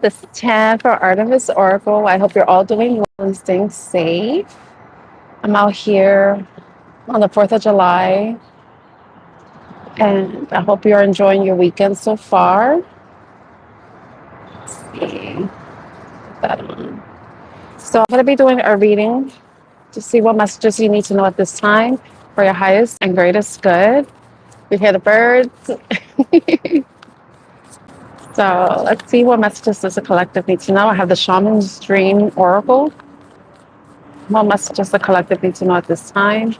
This is Chan for Artemis Oracle. I hope you're all doing well and staying safe. I'm out here on the 4th of July, and I hope you're enjoying your weekend so far. Let's see. Put that on. So I'm going to be doing a reading to see what messages you need to know at this time for your highest and greatest good. We hear the birds. So let's see what messages does the collective need to know. I have the Shaman's Dream Oracle. What messages the collective need to know at this time?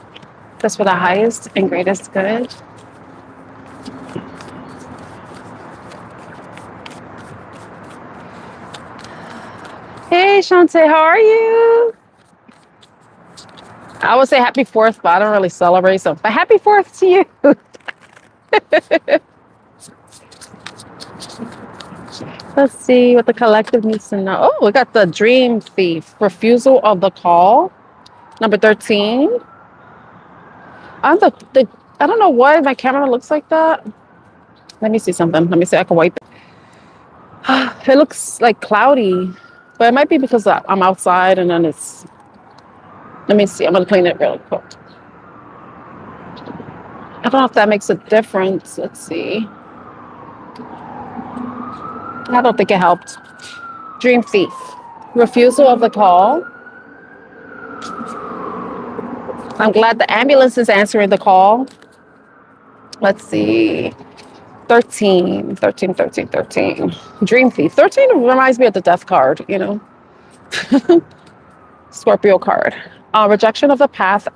Just for the highest and greatest good. Hey, Shantae, how are you? I would say happy 4th, but I don't really celebrate. So, but happy 4th to you. Let's see what the collective needs to know. Oh, we got the Dream Thief. Refusal of the call. Number 13. I don't know why my camera looks like that. Let me see something. Let me see. I can wipe it. It looks like cloudy, but it might be because I'm outside and then it's. Let me see. I'm going to clean it real quick. I don't know if that makes a difference. Let's see. I don't think it helped. Dream Thief. Refusal of the call. I'm glad the ambulance is answering the call. Let's see. 13. Dream Thief. 13 reminds me of the death card, you know. Scorpio card. Rejection of the path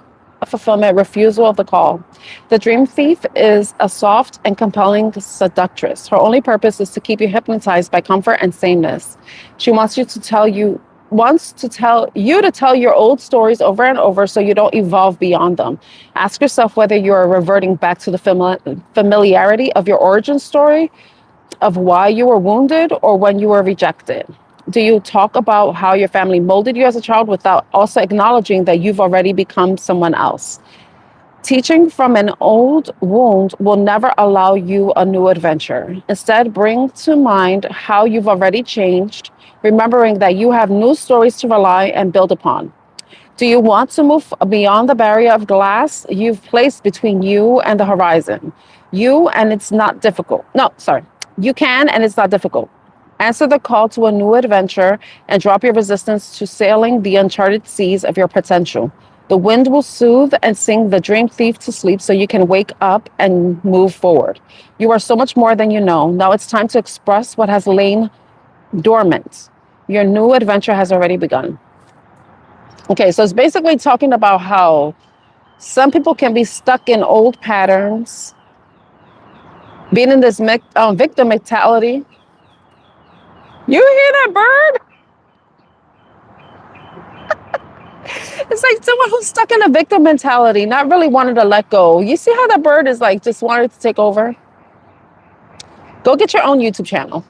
of fulfillment, refusal of the call. The Dream Thief is a soft and compelling seductress. Her only purpose is to keep you hypnotized by comfort and sameness. She wants to tell you your old stories over and over so you don't evolve beyond them. Ask yourself whether you are reverting back to the familiarity of your origin story, of why you were wounded or when you were rejected. Do you talk about how your family molded you as a child without also acknowledging that you've already become someone else? Teaching from an old wound will never allow you a new adventure. Instead, bring to mind how you've already changed, remembering that you have new stories to rely and build upon. Do you want to move beyond the barrier of glass you've placed between you and the horizon? You can, and it's not difficult. Answer the call to a new adventure and drop your resistance to sailing the uncharted seas of your potential. The wind will soothe and sing the Dream Thief to sleep so you can wake up and move forward. You are so much more than you know. Now it's time to express what has lain dormant. Your new adventure has already begun. Okay, so it's basically talking about how some people can be stuck in old patterns, being in this victim mentality. You hear that bird? It's like someone who's stuck in a victim mentality, not really wanting to let go. You see how that bird is like just wanted to take over? Go get your own YouTube channel.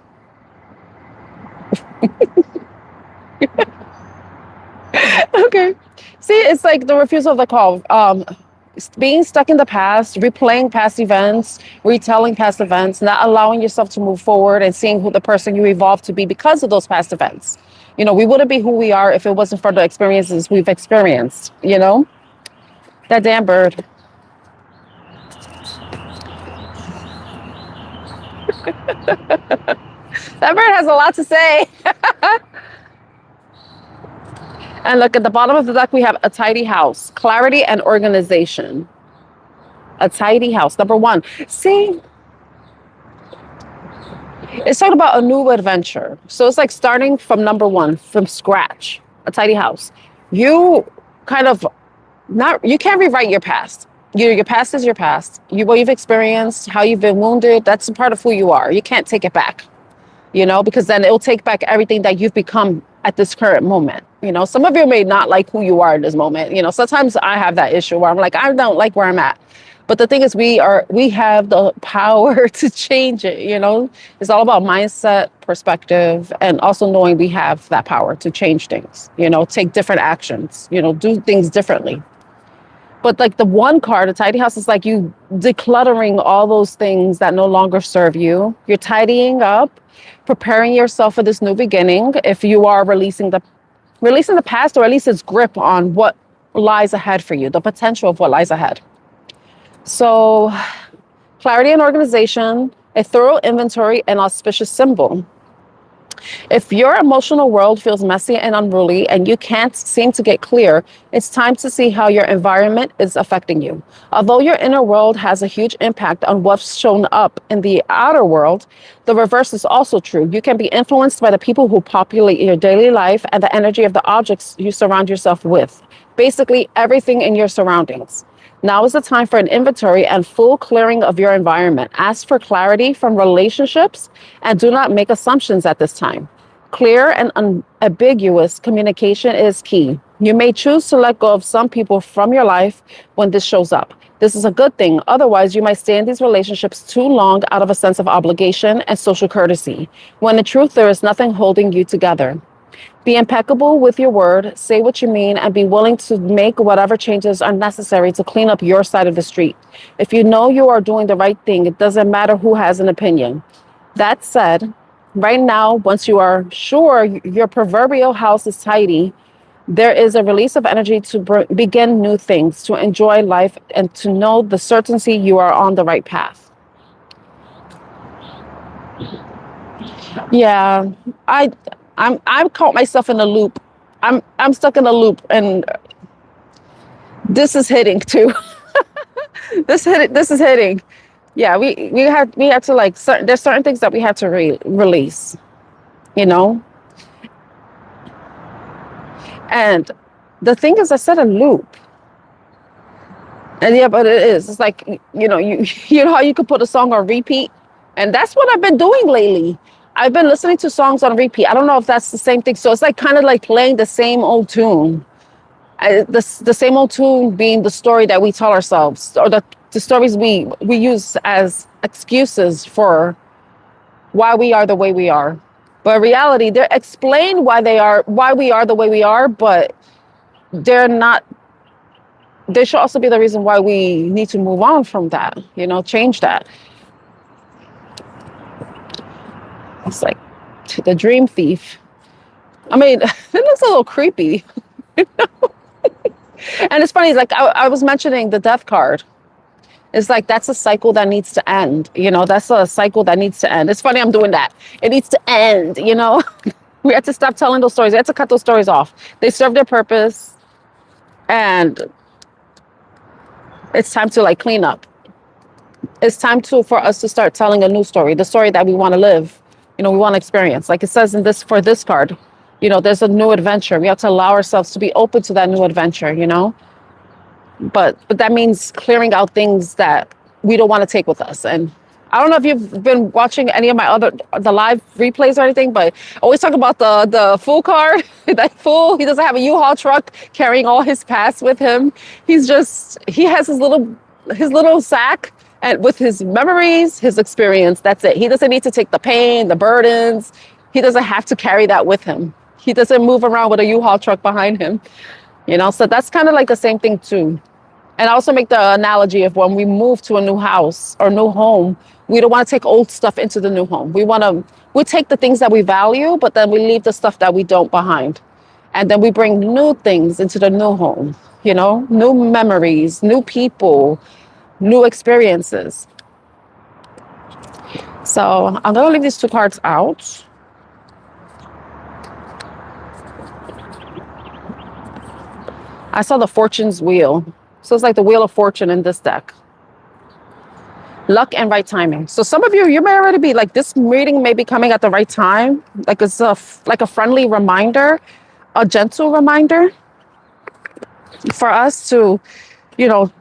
Okay. See, it's like the refusal of the call. Being stuck in the past, replaying past events, retelling past events, not allowing yourself to move forward and seeing who the person you evolved to be because of those past events. You know, we wouldn't be who we are if it wasn't for the experiences we've experienced, you know? That damn bird. That bird has a lot to say. And look, at the bottom of the deck, we have a tidy house, clarity and organization. A tidy house, number 1. See, it's talking about a new adventure. So it's like starting from number 1, from scratch, a tidy house. You can't rewrite your past. Your past is your past. What you've experienced, how you've been wounded, that's a part of who you are. You can't take it back, you know, because then it'll take back everything that you've become at this current moment. You know, some of you may not like who you are in this moment. You know, sometimes I have that issue where I'm like, I don't like where I'm at. But the thing is, we have the power to change it. You know, it's all about mindset, perspective, and also knowing we have that power to change things, you know, take different actions, you know, do things differently. But like the 1 card, a tidy house, is like you decluttering all those things that no longer serve you. You're tidying up. preparing yourself for this new beginning. If you are releasing the past, or at least its grip on what lies ahead for you, the potential of what lies ahead. So, clarity and organization, a thorough inventory, and auspicious symbol. If your emotional world feels messy and unruly and you can't seem to get clear, it's time to see how your environment is affecting you. Although your inner world has a huge impact on what's shown up in the outer world, the reverse is also true. You can be influenced by the people who populate your daily life and the energy of the objects you surround yourself with. Basically, everything in your surroundings. Now is the time for an inventory and full clearing of your environment. Ask for clarity from relationships and do not make assumptions at this time. Clear and unambiguous communication is key. You may choose to let go of some people from your life when this shows up. This is a good thing. Otherwise, you might stay in these relationships too long out of a sense of obligation and social courtesy, when in truth, there is nothing holding you together. Be impeccable with your word, say what you mean, and be willing to make whatever changes are necessary to clean up your side of the street. If you know you are doing the right thing, it doesn't matter who has an opinion. That said, right now, once you are sure your proverbial house is tidy, there is a release of energy to begin new things, to enjoy life, and to know the certainty you are on the right path. Yeah, I'm caught myself in a loop. I'm stuck in a loop, and this is hitting too. This is hitting. Yeah, we had to like there's certain things that we had to release, you know. And the thing is, I said a loop, and yeah, but it is. It's like you know you know how you could put a song on repeat, and that's what I've been doing lately. I've been listening to songs on repeat. I don't know if that's the same thing. So it's like kind of like playing the same old tune. The same old tune being the story that we tell ourselves, or the stories we use as excuses for why we are the way we are. But in reality, they explain why we are the way we are, but they're not. They should also be the reason why we need to move on from that. You know, change that. It's like the dream thief. I mean, it looks a little creepy. You know? And it's funny, like I was mentioning the death card. It's like that's a cycle that needs to end. You know, that's a cycle that needs to end. It's funny I'm doing that. It needs to end, you know? We had to stop telling those stories. We had to cut those stories off. They serve their purpose. And it's time to like clean up. It's time for us to start telling a new story, the story that we want to live. You know, we want to experience. Like it says in for this card, you know, there's a new adventure. We have to allow ourselves to be open to that new adventure, you know? But that means clearing out things that we don't want to take with us. And I don't know if you've been watching any of the live replays or anything, but I always talk about the Fool card. That fool, he doesn't have a U-Haul truck carrying all his past with him. He has his little sack, and with his memories, his experience, that's it. He doesn't need to take the pain, the burdens. He doesn't have to carry that with him. He doesn't move around with a U-Haul truck behind him, you know? So that's kind of like the same thing too. And I also make the analogy of when we move to a new house or new home, we don't want to take old stuff into the new home. We take the things that we value, but then we leave the stuff that we don't behind. And then we bring new things into the new home, you know, new memories, new people, new experiences. So I'm going to leave these two cards out. I saw the Fortune's Wheel. So it's like the Wheel of Fortune in this deck. Luck and right timing. So some of you may already be like, this reading may be coming at the right time. Like it's like a friendly reminder, a gentle reminder for us to, you know,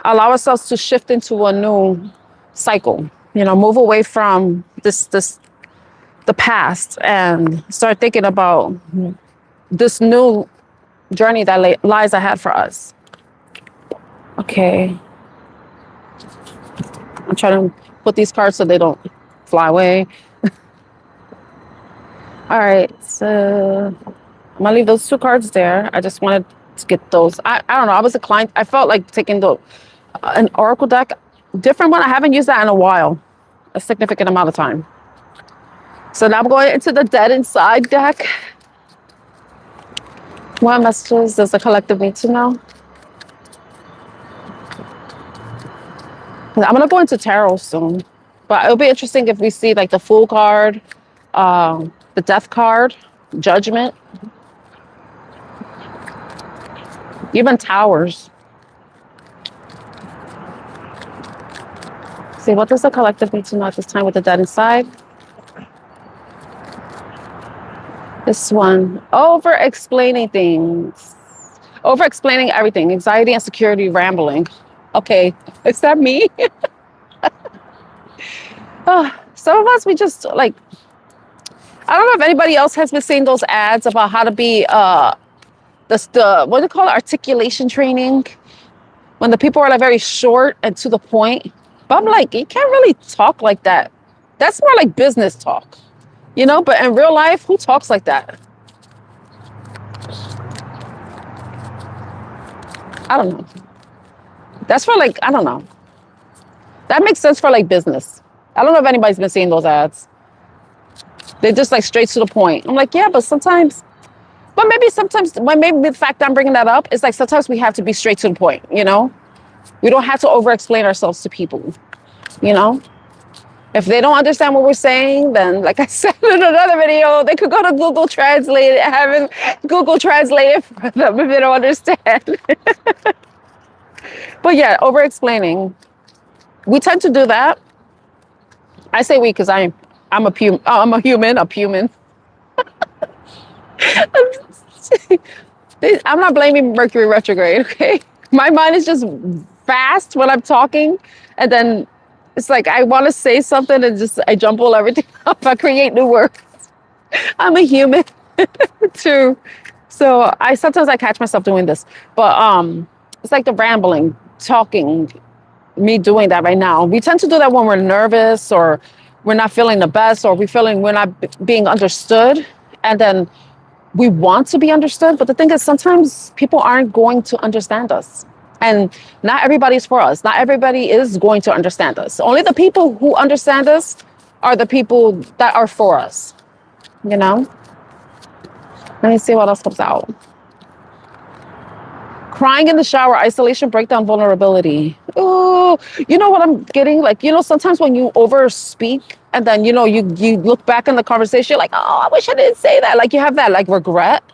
allow ourselves to shift into a new cycle, you know, move away from the past and start thinking about this new journey that lies ahead for us. Okay. I'm trying to put these cards so they don't fly away. All right, so I'm gonna leave those two cards there. I just wanted to get those. I don't know, I was inclined, I felt like taking an Oracle deck, different one. I haven't used that in a while, a significant amount of time. So now I'm going into the dead inside deck. What messages does the collective need to know? I'm gonna go into tarot soon, but it'll be interesting if we see like the Fool card, the Death card, Judgment, even Towers. See, what does the collective need to know at this time with the dead inside? This one, over explaining things, over explaining everything, anxiety, insecurity, rambling. Okay, is that me? Some of us, we just like, I don't know if anybody else has been seeing those ads about how to be, the what do you call it, articulation training, when the people are like very short and to the point. But I'm like, you can't really talk like that. That's more like business talk, you know? But in real life, who talks like that? I don't know. That's for like, I don't know. That makes sense for like business. I don't know if anybody's been seeing those ads. They're just like straight to the point. I'm like, yeah, but sometimes, but maybe sometimes, well, maybe the fact I'm bringing that up is like sometimes we have to be straight to the point, you know? We don't have to over-explain ourselves to people, you know? If they don't understand what we're saying, then like I said in another video, they could go to Google Translate and have Google Translate it for them if they don't understand. But yeah, over-explaining. We tend to do that. I say we because I'm a human. I'm not blaming Mercury retrograde, okay? My mind is just fast when I'm talking, and then it's like I want to say something and just I jumble everything up. I create new words. I'm a human too. So sometimes I catch myself doing this. But it's like the rambling, talking, me doing that right now. We tend to do that when we're nervous or we're not feeling the best or we're not being understood. And then we want to be understood. But the thing is, sometimes people aren't going to understand us. And not everybody's for us. Not everybody is going to understand us. Only the people who understand us are the people that are for us, you know? Let me see what else comes out. Crying in the shower, isolation, breakdown, vulnerability. Oh, you know what I'm getting? Like, you know, sometimes when you over speak and then, you know, you look back in the conversation, you're like, oh, I wish I didn't say that. Like you have that like regret.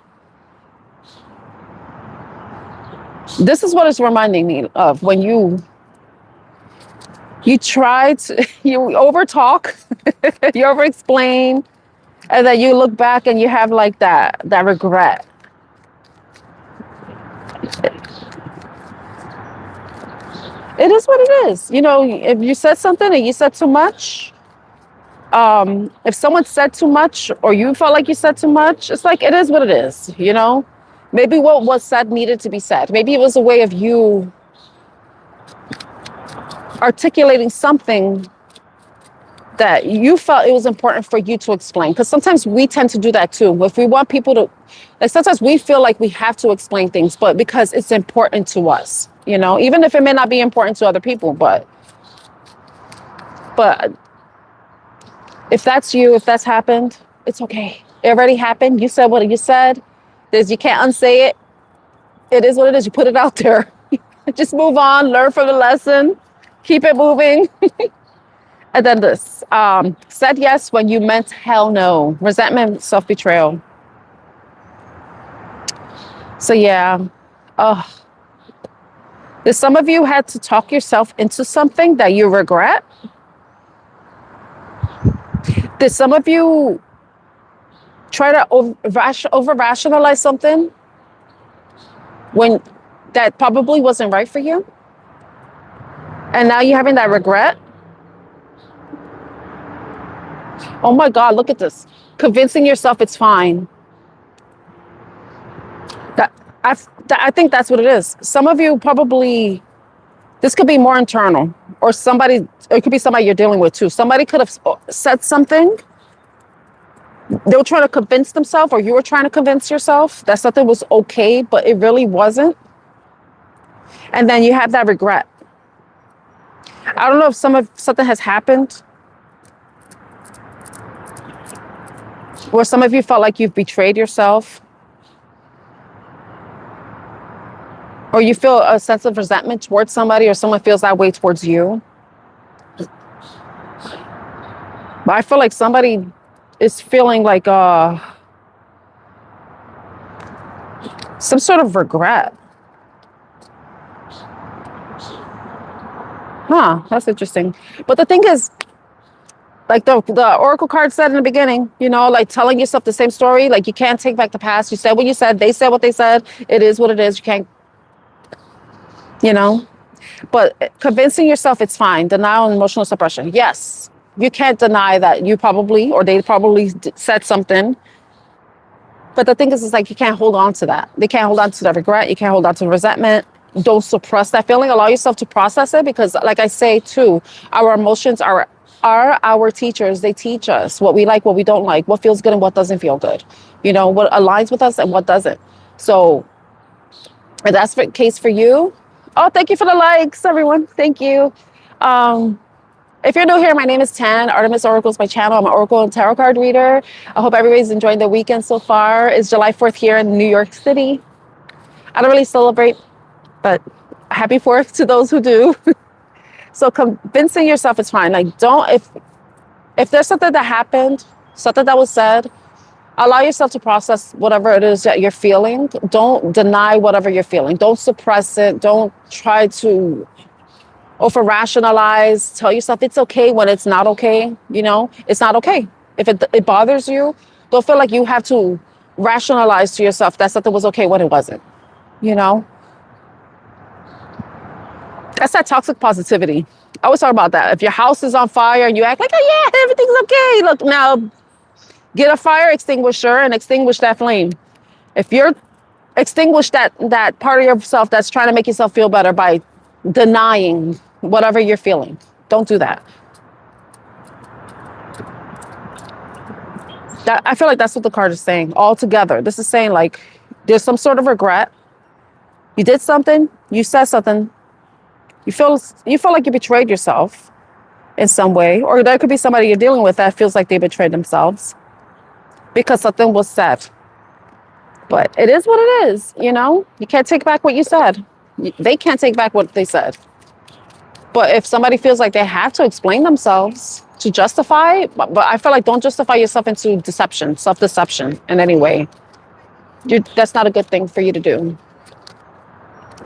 This is what it's reminding me of when you try to, you over talk, you over explain, and then you look back and you have like that regret. It is what it is. You know, if you said something and you said too much, if someone said too much or you felt like you said too much, it's like, it is what it is, you know? Maybe what was said needed to be said. Maybe it was a way of you articulating something that you felt it was important for you to explain. Because sometimes we tend to do that too. If we want people to, like sometimes we feel like we have to explain things, but because it's important to us, you know, even if it may not be important to other people, but if that's you, if that's happened, it's okay. It already happened. You said what you said. You can't unsay it. It is what it is. You put it out there. Just move on, learn from the lesson, keep it moving. And then this, said yes when you meant hell no. Resentment, self-betrayal. So yeah, some of you had to talk yourself into something that you regret. Did some of you try to over-rationalize something when that probably wasn't right for you? And now you're having that regret? Oh my God, look at this. Convincing yourself it's fine. I think that's what it is. Some of you probably, this could be more internal, or it could be somebody you're dealing with too. Somebody could have said something. They were trying to convince themselves, or you were trying to convince yourself that something was okay, but it really wasn't. And then you have that regret. I don't know if something has happened Or some of you felt like you've betrayed yourself, or you feel a sense of resentment towards somebody, or someone feels that way towards you. But I feel like somebody is feeling like some sort of regret. Huh, that's interesting. But the thing is, like the oracle card said in the beginning, you know, like telling yourself the same story, like you can't take back the past. You said what you said, they said what they said, it is what it is. You can't, you know, but convincing yourself it's fine. Denial and emotional suppression. Yes, you can't deny that you probably, or they probably said something. But the thing is, it's like you can't hold on to that. They can't hold on to that regret. You can't hold on to resentment. Don't suppress that feeling. Allow yourself to process it, because like I say too, our emotions are our teachers. They teach us what we like, what we don't like, what feels good and what doesn't feel good. You know, what aligns with us and what doesn't. So if that's the case for you, oh, thank you for the likes, everyone. Thank you. If you're new here, my name is Tan. Artemis Oracle is my channel. I'm an Oracle and Tarot card reader. I hope everybody's enjoying the weekend so far. It's July 4th here in New York City. I don't really celebrate, but happy 4th to those who do. So convincing yourself it's fine. Like if there's something that happened, something that was said, allow yourself to process whatever it is that you're feeling. Don't deny whatever you're feeling. Don't suppress it. Don't try to over-rationalize. Tell yourself it's okay when it's not okay. You know, it's not okay. If it bothers you, don't feel like you have to rationalize to yourself that something was okay when it wasn't. You know? That's that toxic positivity. I always talk about that. If your house is on fire and you act like, oh yeah, everything's okay. Look, now get a fire extinguisher and extinguish that flame. If you're extinguish that part of yourself that's trying to make yourself feel better by denying whatever you're feeling. Don't do that. I feel like that's what the card is saying altogether. This is saying like there's some sort of regret. You did something, you said something, you feel like you betrayed yourself in some way, or there could be somebody you're dealing with that feels like they betrayed themselves because something was said. But it is what it is, you know? You can't take back what you said. They can't take back what they said. But if somebody feels like they have to explain themselves to justify, but I feel like don't justify yourself into deception, self-deception in any way. That's not a good thing for you to do.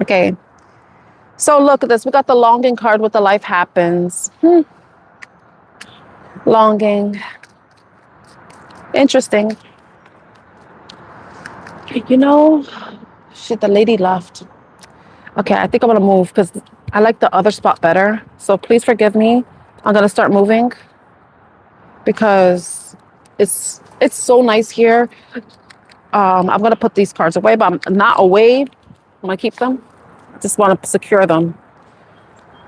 Okay. So look at this. We got the longing card with the life happens. Longing. Interesting. You know, shit, the lady left. Okay, I think I'm gonna move because I like the other spot better. So please forgive me. I'm gonna start moving because it's so nice here. I'm gonna put these cards away, but I'm not away. I'm gonna keep them. I just want to secure them.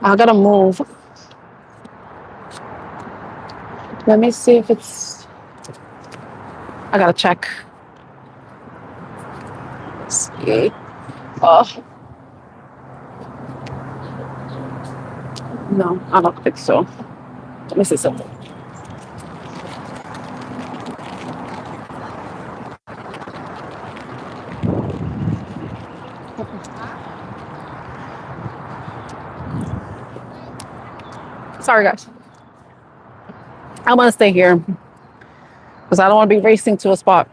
I gotta move. Let me see if it's. I gotta check. Let's see. Oh. No, I don't think so. Let me see something. Sorry, guys. I'm gonna stay here because I don't want to be racing to a spot.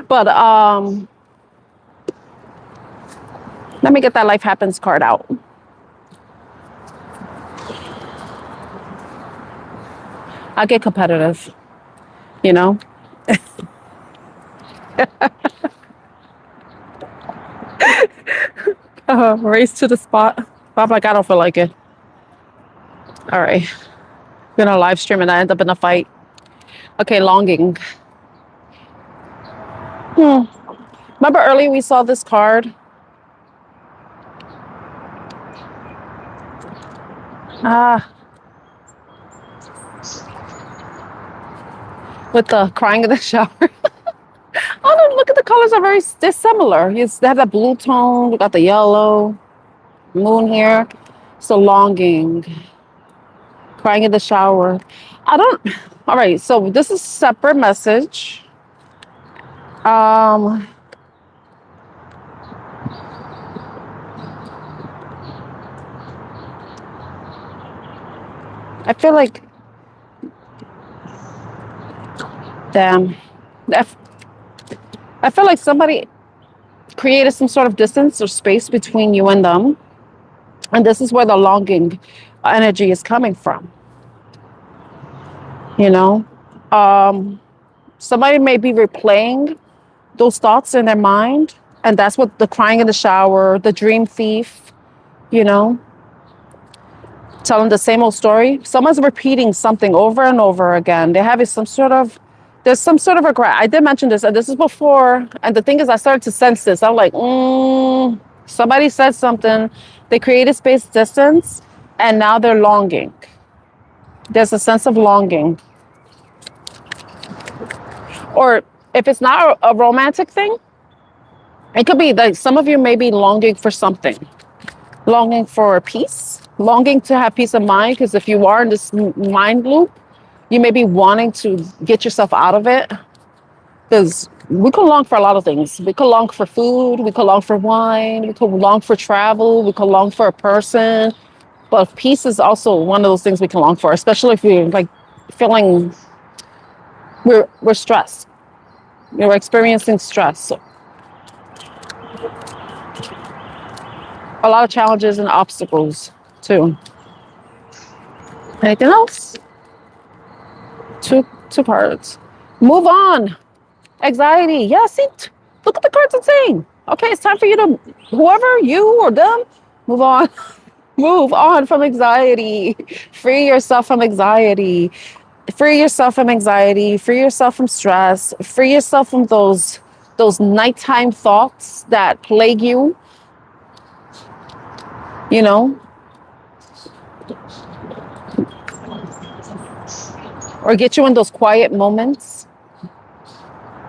But let me get that life happens card out. I get competitive, you know? Race to the spot. I'm like, I don't feel like it. All right. I'm gonna live stream and I end up in a fight. Okay, longing. Remember earlier we saw this card? With the crying in the shower. Oh no, look at the colors are they're similar. They have that blue tone, we got the yellow, moon here. So longing. Crying in the shower. All right, so this is separate message. Um, I feel like, damn, I I feel like somebody created some sort of distance or space between you and them. And this is where the longing energy is coming from, you know? Um, Somebody may be replaying those thoughts in their mind. And that's what the crying in the shower, the dream thief, you know, telling the same old story. Someone's repeating something over and over again. They're having there's some sort of regret. I did mention this, and this is before. And the thing is, I started to sense this. I'm like, somebody said something. They created space distance, and now they're longing. There's a sense of longing. Or if it's not a romantic thing, it could be like some of you may be longing for something, longing for peace, longing to have peace of mind. Because if you are in this mind loop, you may be wanting to get yourself out of it. Because we could long for a lot of things. We could long for food. We could long for wine. We could long for travel. We could long for a person. But peace is also one of those things we can long for, especially if you're like feeling we're stressed. We're experiencing stress. So a lot of challenges and obstacles too. Anything else? Two cards. Move on. Anxiety. Yeah, see, look at the cards it's saying. Okay, it's time for you to, whoever, you or them, move on. Move on from anxiety. Free yourself from anxiety. Free yourself from anxiety. Free yourself from stress. Free yourself from those nighttime thoughts that plague you. You know, or get you in those quiet moments.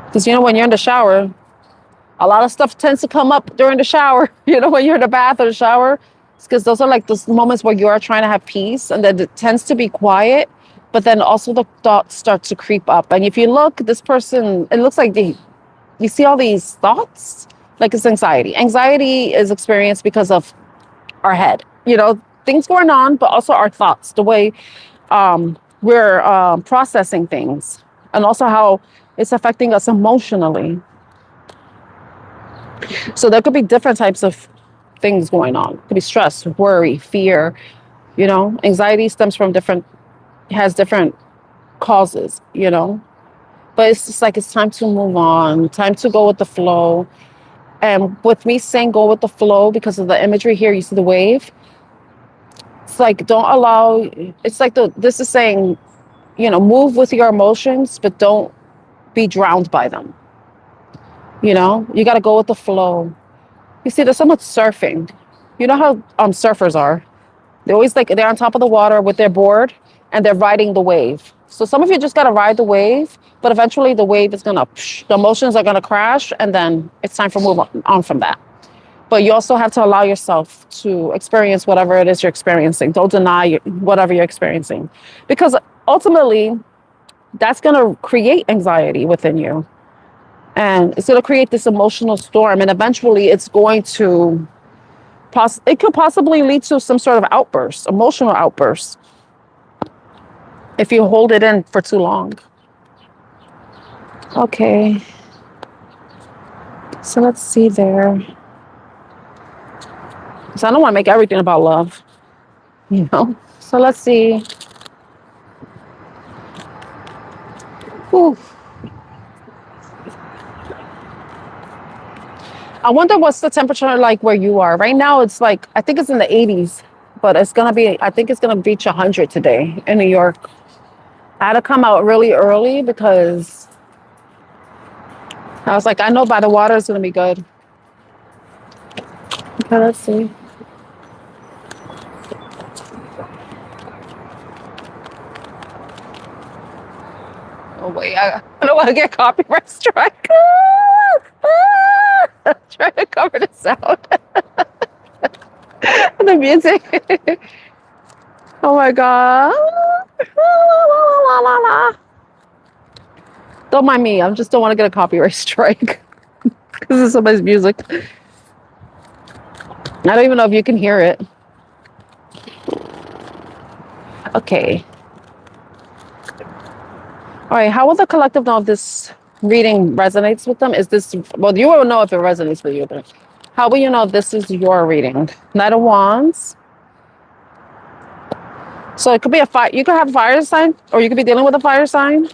Because, you know, when you're in the shower, a lot of stuff tends to come up during the shower. You know, when you're in the bath or the shower, because those are like those moments where you are trying to have peace, and then it tends to be quiet, but then also the thoughts start to creep up. And if you look, this person, it looks like you see all these thoughts, like it's anxiety. Anxiety is experienced because of our head, you know, things going on, but also our thoughts, the way we're processing things, and also how it's affecting us emotionally. So there could be different types of things going on. It could be stress, worry, fear, you know, anxiety has different causes, you know, but it's just like, it's time to move on, time to go with the flow. And with me saying go with the flow, because of the imagery here, you see the wave. It's like, it's like this is saying, you know, move with your emotions, but don't be drowned by them. You know, you got to go with the flow. You see, there's so much surfing. You know how surfers are. They're on top of the water with their board, and they're riding the wave. So some of you just got to ride the wave, but eventually the wave is the emotions are going to crash, and then it's time for move on from that. But you also have to allow yourself to experience whatever it is you're experiencing. Don't deny whatever you're experiencing, because ultimately that's going to create anxiety within you. And it's going to create this emotional storm. And eventually it's going to, it could possibly lead to some sort of outburst, emotional outburst, if you hold it in for too long. Okay. So let's see there. So I don't want to make everything about love, you know? So let's see. Whew. I wonder what's the temperature like where you are. Right now, it's like, I think it's in the 80s, but I think it's going to reach 100 today in New York. I had to come out really early because I was like, I know by the water it's going to be good. Okay, let's see. Oh, wait, I don't want to get copyright strike. Trying to cover the sound. The music. Oh my God. La, la, la, la. Don't mind me. I just don't want to get a copyright strike because it's somebody's music. I don't even know if you can hear it. Okay. All right. How will the collective know if this reading resonates with them? Is this, well, you will know if it resonates with you, but how will you know if this is your reading? Knight of Wands. So it could be a fire. You could have a fire sign, or you could be dealing with a fire sign.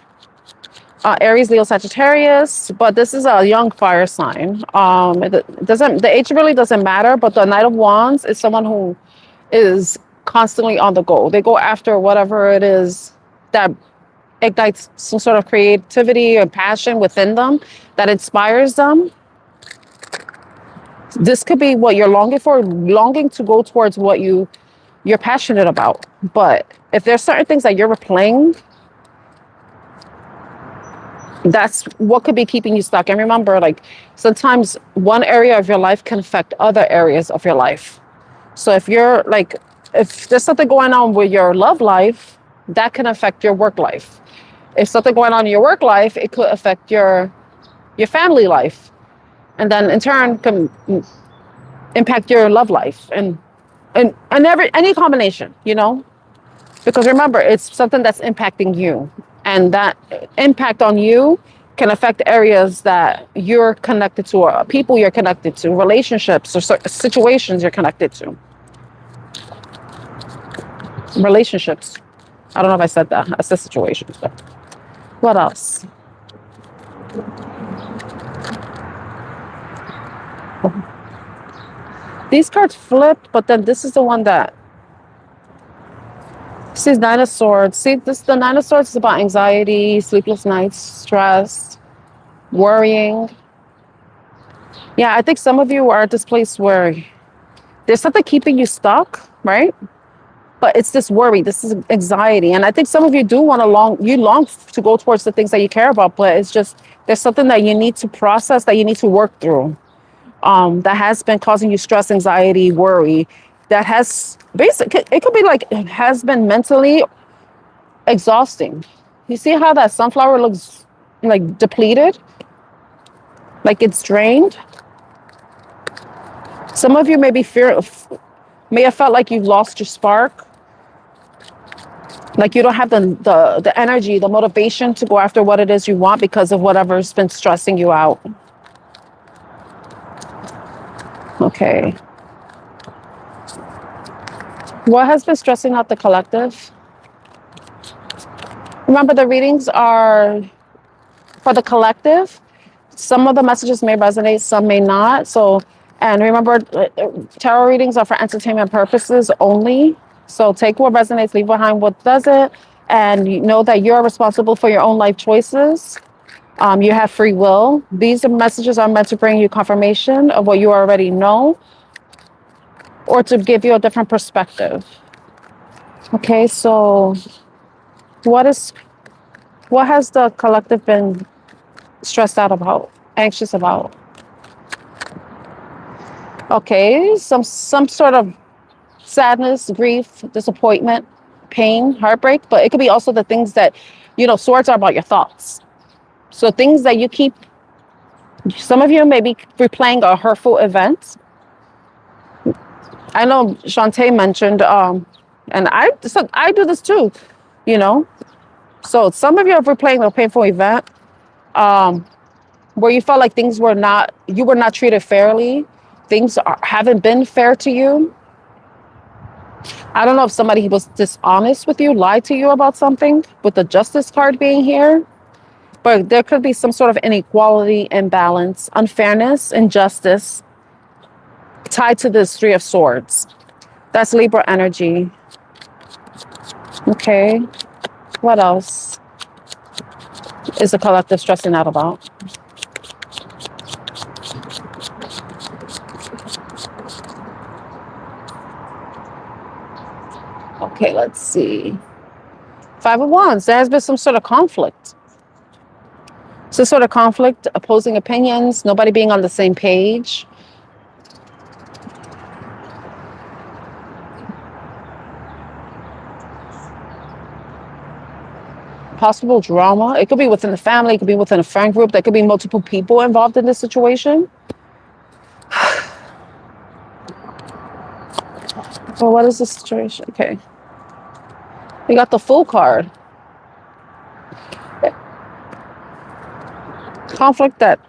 Aries, Leo, Sagittarius, but this is a young fire sign. It doesn't, the age really doesn't matter, but the Knight of Wands is someone who is constantly on the go. They go after whatever it is that ignites some sort of creativity or passion within them that inspires them. This could be what you're longing for, longing to go towards what you're passionate about. But if there's certain things that you're replaying, that's what could be keeping you stuck. And remember, like, sometimes one area of your life can affect other areas of your life. So if you're like, if there's something going on with your love life, that can affect your work life. If something going on in your work life, it could affect your family life, and then in turn can impact your love life, and any combination, you know, because remember, it's something that's impacting you, and that impact on you can affect areas that you're connected to, or people you're connected to, relationships or situations you're connected to. Relationships. I don't know if I said that. I said situations, but what else? These cards flipped, but then this is the one that sees Nine of Swords. See, the Nine of Swords is about anxiety, sleepless nights, stress, worrying. Yeah, I think some of you are at this place where there's something keeping you stuck, right? But it's this worry, this is anxiety. And I think some of you long to go towards the things that you care about, but it's just, there's something that you need to process, that you need to work through, that has been causing you stress, anxiety, worry, that has it could be like, it has been mentally exhausting. You see how that sunflower looks like depleted? Like it's drained? Some of you may have felt like you've lost your spark. Like you don't have the energy, the motivation to go after what it is you want because of whatever's been stressing you out. Okay. What has been stressing out the collective? Remember, the readings are for the collective. Some of the messages may resonate, some may not. So, and remember, tarot readings are for entertainment purposes only. So take what resonates, leave behind what doesn't, and you know that you're responsible for your own life choices. You have free will. These messages are meant to bring you confirmation of what you already know, or to give you a different perspective. Okay, so what has the collective been stressed out about, anxious about? Okay, some sort of sadness, grief, disappointment, pain, heartbreak, but it could be also the things that, you know, swords are about your thoughts. So things that you keep, some of you may be replaying a hurtful event. I know Shantae mentioned, and I do this too, you know. So some of you are replaying a painful event where you felt like you were not treated fairly. Things haven't been fair to you. I don't know if somebody was dishonest with you, lied to you about something, with the Justice card being here. But there could be some sort of inequality, imbalance, unfairness, injustice tied to this Three of Swords. That's Libra energy. Okay. What else is the collective stressing out about? Okay, let's see. Five of Wands. There has been some sort of conflict. Some sort of conflict, opposing opinions, nobody being on the same page. possible drama. It could be within the family. It could be within a friend group. There could be multiple people involved in this situation. So what is the situation? Okay. We got the Fool card. Conflict that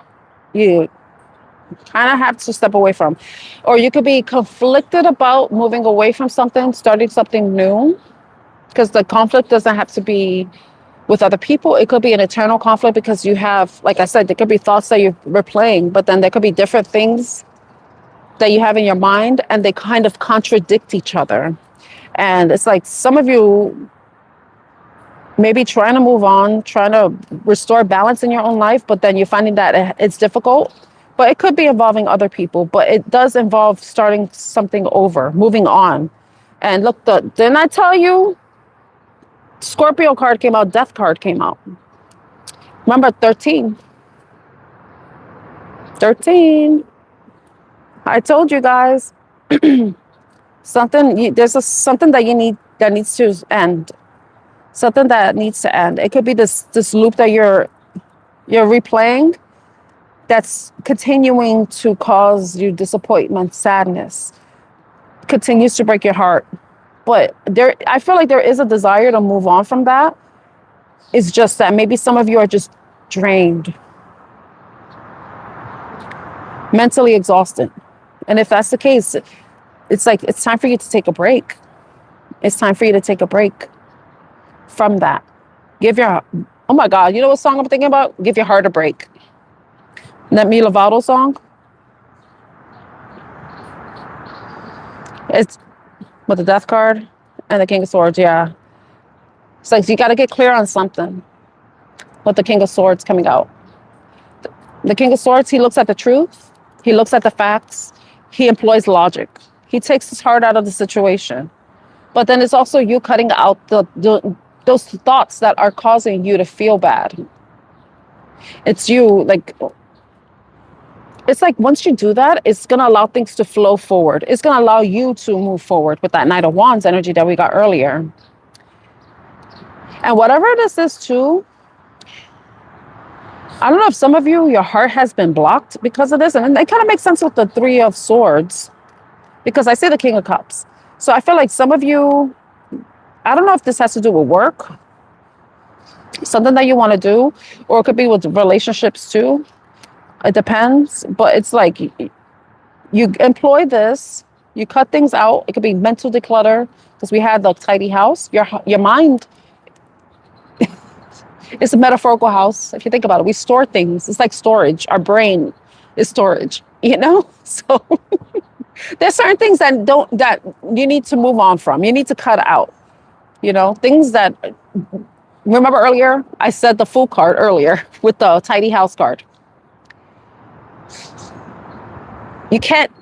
you kind of have to step away from. Or you could be conflicted about moving away from something, starting something new. Because the conflict doesn't have to be with other people. It could be an internal conflict because you have, like I said, there could be thoughts that you're replaying, but then there could be different things that you have in your mind and they kind of contradict each other. And it's like some of you maybe trying to move on, trying to restore balance in your own life, but then you're finding that it's difficult. But it could be involving other people, but it does involve starting something over, moving on. And look, didn't I tell you? Scorpio card came out, Death card came out. Remember 13. 13. I told you guys. Something that you need that needs to end. Something that needs to end. It could be this loop that you're replaying that's continuing to cause you disappointment, sadness. Continues to break your heart. But I feel like there is a desire to move on from that. It's just that maybe some of you are just drained, mentally exhausted. And if that's the case, it's like it's time for you to take a break. It's time for you to take a break from that. Oh my God, you know what song I'm thinking about? Give your heart a break. That Demi Lovato song. It's with the Death card and the King of Swords, yeah. It's like you got to get clear on something with the King of Swords coming out. The King of Swords, he looks at the truth. He looks at the facts. He employs logic. He takes his heart out of the situation. But then it's also you cutting out those thoughts that are causing you to feel bad. It's you, like, it's like once you do that, it's going to allow things to flow forward. It's going to allow you to move forward with that Knight of Wands energy that we got earlier. And whatever this is too, I don't know if some of you, your heart has been blocked because of this. And it kind of makes sense with the Three of Swords because I see the King of Cups. So I feel like some of you, I don't know if this has to do with work, something that you want to do, or it could be with relationships too. It depends, but it's like you employ this, you cut things out. It could be mental declutter because we had the tidy house. Your mind is a metaphorical house. If you think about it, we store things. It's like storage. Our brain is storage, you know? So there's certain things that you need to move on from. You need to cut out, you know, things that, remember earlier, I said the Fool card earlier with the tidy house card.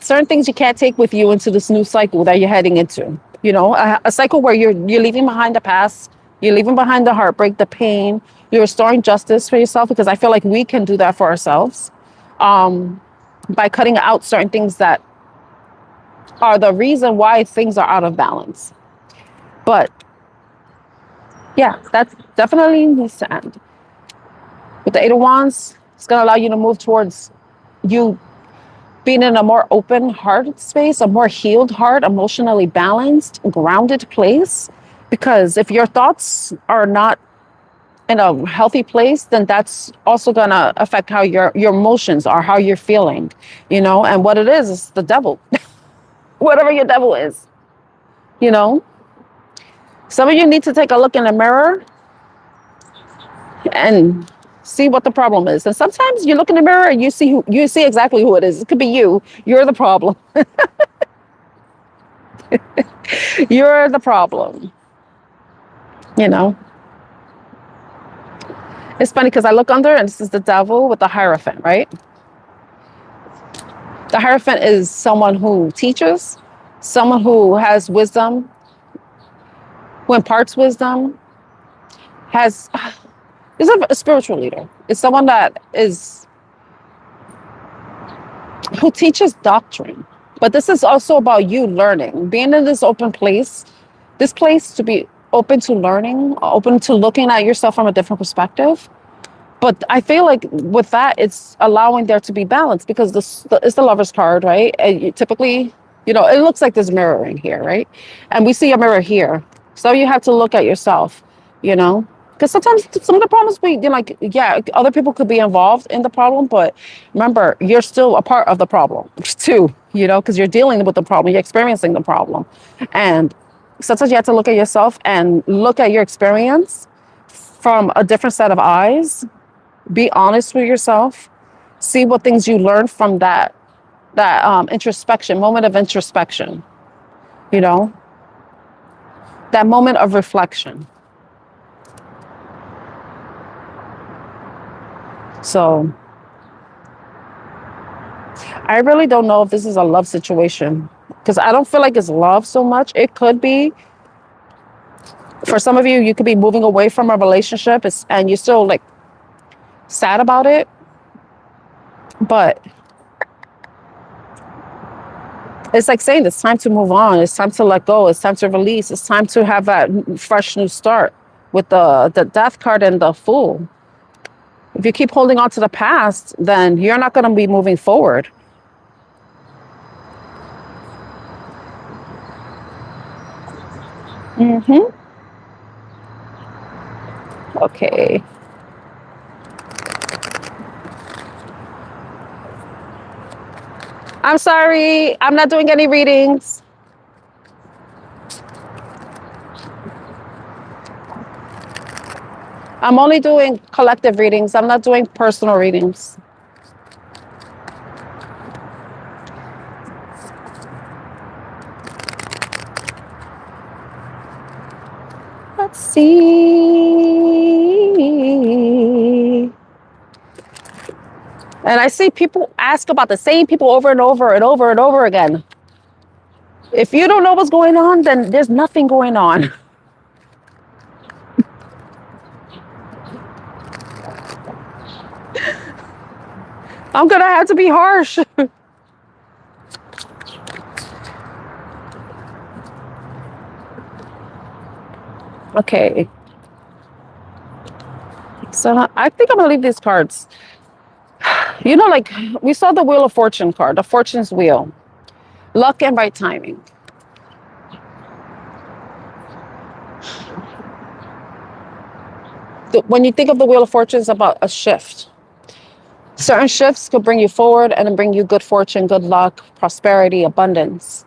Certain things you can't take with you into this new cycle that you're heading into. You know, a cycle where you're leaving behind the past, you're leaving behind the heartbreak, the pain, you're restoring justice for yourself, because I feel like we can do that for ourselves by cutting out certain things that are the reason why things are out of balance. But yeah, that definitely needs to end. With the Eight of Wands, it's going to allow you to move towards you being in a more open heart space, a more healed heart, emotionally balanced, grounded place. Because if your thoughts are not in a healthy place, then that's also going to affect how your emotions are, how you're feeling, you know. And what it is the devil. Whatever your devil is, you know. Some of you need to take a look in the mirror and see what the problem is. And sometimes you look in the mirror and you see exactly who it is. It could be you. You're the problem. You're the problem. You know. It's funny because I look under and this is the devil with the Hierophant, right? The Hierophant is someone who teaches, someone who has wisdom, who imparts wisdom, is a spiritual leader. It's someone who teaches doctrine. But this is also about you learning, being in this open place, this place to be open to learning, open to looking at yourself from a different perspective. But I feel like with that, it's allowing there to be balance because it's the lover's card, right? And typically, it looks like there's mirroring here, right? And we see a mirror here. So you have to look at yourself, because sometimes some of the problems other people could be involved in the problem, but remember, you're still a part of the problem too, because you're dealing with the problem, you're experiencing the problem. And sometimes you have to look at yourself and look at your experience from a different set of eyes. Be honest with yourself. See what things you learned from that introspection, moment of introspection, that moment of reflection. So I really don't know if this is a love situation because I don't feel like it's love so much. It could be. For some of you, you could be moving away from a relationship and you're still like sad about it. But it's like saying it's time to move on. It's time to let go. It's time to release. It's time to have that fresh new start with the death card and the fool. If you keep holding on to the past, then you're not going to be moving forward. Okay. I'm sorry. I'm not doing any readings. I'm only doing collective readings. I'm not doing personal readings. Let's see. And I see people ask about the same people over and over and over and over again. If you don't know what's going on, then there's nothing going on. I'm going to have to be harsh. Okay. So I think I'm going to leave these cards. Like we saw the Wheel of Fortune card, the Fortune's Wheel. Luck and right timing. When you think of the Wheel of Fortune, it's about a shift. Certain shifts could bring you forward and then bring you good fortune, good luck, prosperity, abundance.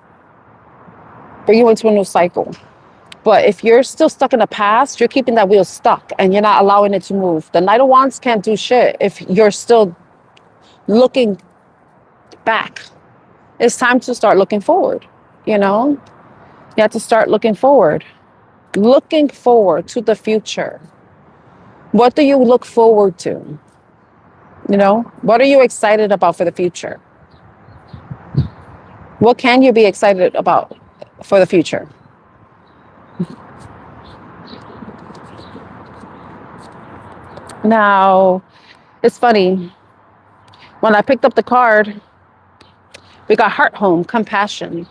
Bring you into a new cycle. But if you're still stuck in the past, you're keeping that wheel stuck and you're not allowing it to move. The Knight of Wands can't do shit if you're still looking back. It's time to start looking forward, You have to start looking forward to the future. What do you look forward to? What are you excited about for the future? What can you be excited about for the future? Now, it's funny. When I picked up the card, we got heart home, compassion.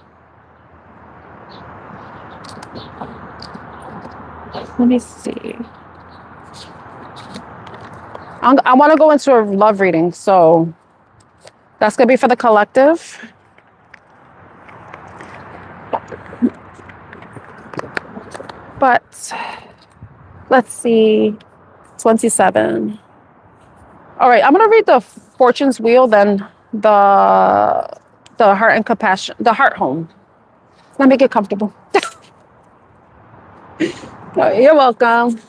Let me see. I want to go into a love reading, so that's going to be for the collective. But let's see, 27. All right, I'm going to read the Fortune's Wheel, then the heart and compassion, the heart home. Let me get comfortable. Oh, you're welcome.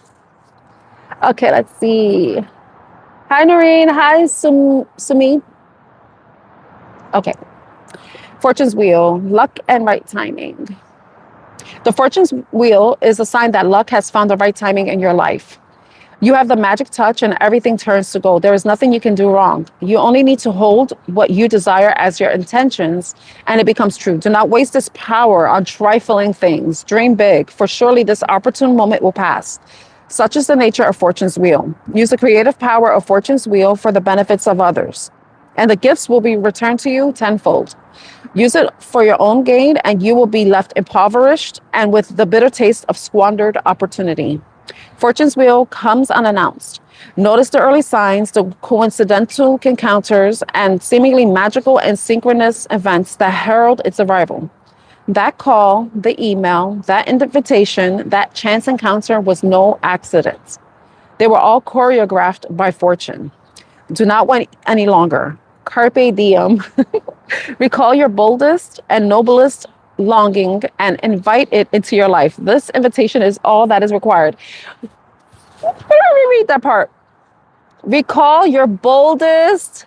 Okay, let's see. Hi, Noreen. Hi, Sumi. Okay. Fortune's Wheel, luck and right timing. The Fortune's Wheel is a sign that luck has found the right timing in your life. You have the magic touch and everything turns to gold. There is nothing you can do wrong. You only need to hold what you desire as your intentions and it becomes true. Do not waste this power on trifling things. Dream big, for surely this opportune moment will pass. Such is the nature of Fortune's Wheel. Use the creative power of Fortune's Wheel for the benefits of others. and the gifts will be returned to you tenfold. Use it for your own gain, and you will be left impoverished and with the bitter taste of squandered opportunity. Fortune's wheel comes unannounced. Notice the early signs, the coincidental encounters, and seemingly magical and synchronous events that herald its arrival. That call, the email, that invitation, that chance encounter was no accident. They were all choreographed by fortune. Do not wait any longer. Carpe diem. Recall your boldest and noblest longing and invite it into your life. This invitation is all that is required. Let me reread that part. Recall your boldest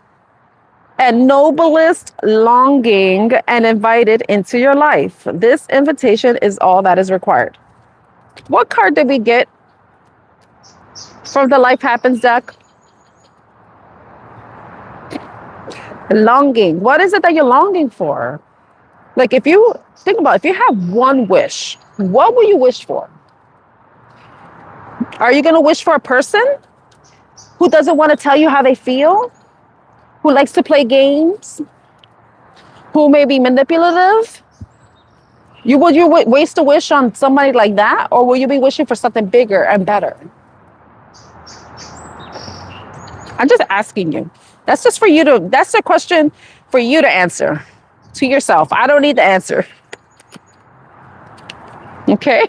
and noblest longing and invite it into your life. This invitation is all that is required. What card did we get from the Life Happens deck? Longing. What is it that you're longing for? Like, if you think about it, if you have one wish, what will you wish for? Are you going to wish for a person who doesn't want to tell you how they feel? Who likes to play games? Who may be manipulative? Would you waste a wish on somebody like that? Or will you be wishing for something bigger and better? I'm just asking you. That's just for you to, that's a question for you to answer to yourself. I don't need the answer. Okay?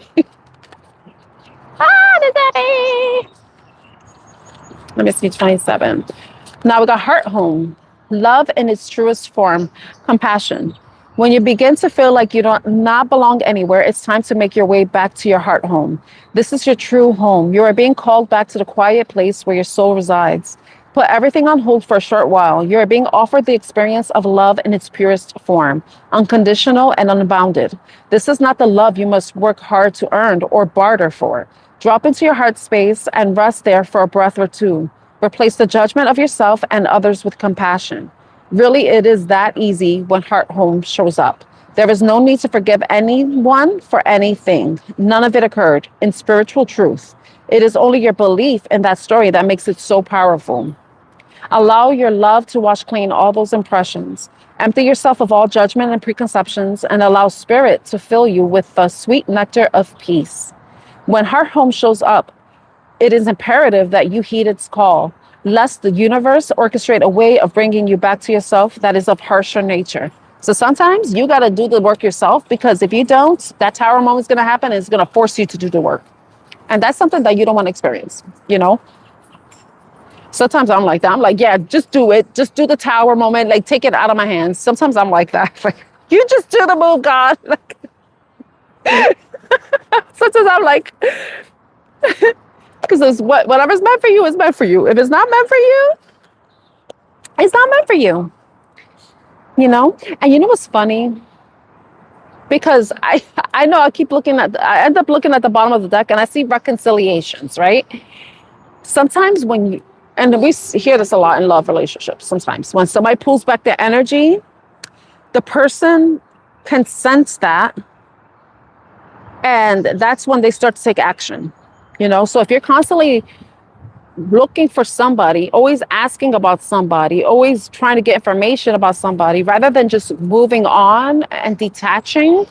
Today. Let me see, 27. Now we got heart home. Love in its truest form, compassion. When you begin to feel like you don't not belong anywhere, it's time to make your way back to your heart home. This is your true home. You are being called back to the quiet place where your soul resides. Put everything on hold for a short while. You are being offered the experience of love in its purest form, unconditional and unbounded. This is not the love you must work hard to earn or barter for. Drop into your heart space and rest there for a breath or two. Replace the judgment of yourself and others with compassion. Really, it is that easy when heart home shows up. There is no need to forgive anyone for anything. None of it occurred in spiritual truth. It is only your belief in that story that makes it so powerful. Allow your love to wash clean all those impressions. Empty yourself of all judgment and preconceptions and allow spirit to fill you with the sweet nectar of peace. When heart home shows up, it is imperative that you heed its call, lest the universe orchestrate a way of bringing you back to yourself that is of harsher nature. So sometimes you got to do the work yourself, because if you don't, that tower moment is going to happen and it's going to force you to do the work. And that's something that you don't want to experience, you know? Sometimes I'm like that. I'm like, yeah, just do it. Just do the tower moment. Like, take it out of my hands. Sometimes I'm like that. Like, you just do the move, God. Like, sometimes I'm like, because whatever's meant for you is meant for you. If it's not meant for you, it's not meant for you. You know? And you know what's funny? Because I know I end up looking at the bottom of the deck and I see reconciliations, right? Sometimes and we hear this a lot in love relationships, sometimes when somebody pulls back their energy, the person can sense that, and that's when they start to take action, you know? So if you're constantly looking for somebody, always asking about somebody, always trying to get information about somebody, rather than just moving on and detaching,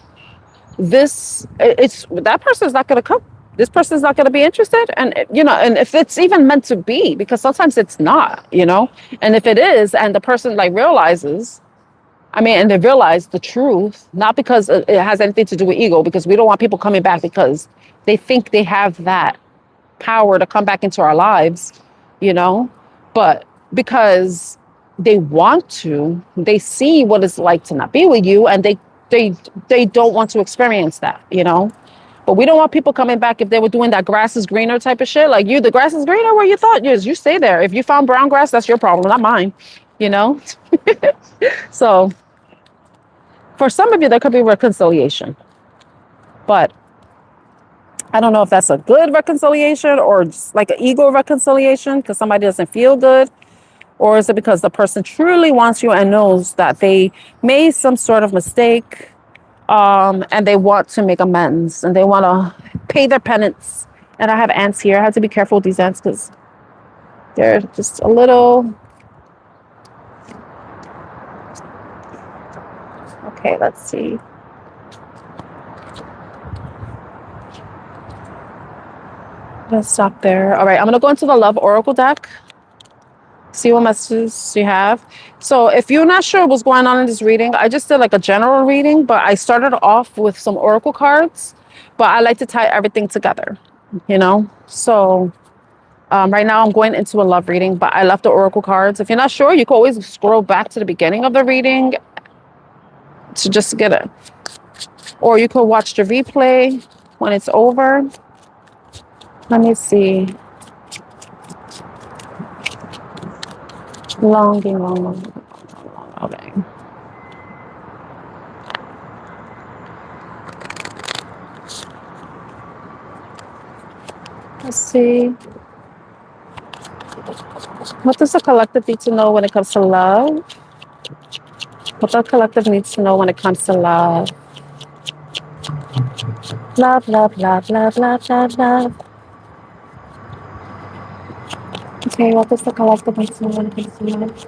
that person's not going to come. This person's not going to be interested. And, you know, and if it's even meant to be, because sometimes it's not, you know, and if it is, and the person like realizes, and they realize the truth, not because it has anything to do with ego, because we don't want people coming back because they think they have that power to come back into our lives, you know, but because they want to, they see what it's like to not be with you, and they don't want to experience that, you know. But we don't want people coming back if they were doing that grass is greener type of shit. Like, the grass is greener where you thought it is. You stay there. If you found brown grass, that's your problem, not mine, you know. So for some of you, there could be reconciliation, but I don't know if that's a good reconciliation or just like an ego reconciliation because somebody doesn't feel good, or is it because the person truly wants you and knows that they made some sort of mistake, and they want to make amends and they want to pay their penance. And I have ants here. I have to be careful with these ants because they're just a little Okay, let's see. Let's stop there. All right, I'm gonna go into the Love Oracle deck. See what messages you have. So if you're not sure what's going on in this reading, I just did like a general reading, but I started off with some Oracle cards, but I like to tie everything together, you know? So right now I'm going into a love reading, but I left the Oracle cards. If you're not sure, you can always scroll back to the beginning of the reading to just get it. Or you could watch the replay when it's over. Let me see. Long. Okay. Let's see. What does the collective need to know when it comes to love? What the collective needs to know when it comes to love? Love, love, love, love, love, love, love. Okay, what does the collective need to know when it comes to love?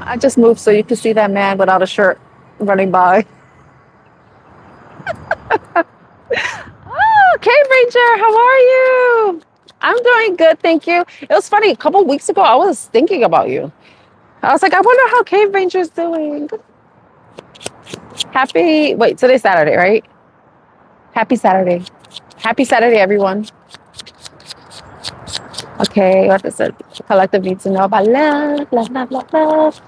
I just moved so you can see that man without a shirt running by. Oh, Cave Ranger, how are you? I'm doing good, thank you. It was funny, a couple weeks ago, I was thinking about you. I was like, I wonder how Cave Ranger's doing. Wait, today's Saturday, right? Happy Saturday. Happy Saturday, everyone. Okay, what does the collective need to know about love, love, love, love, love?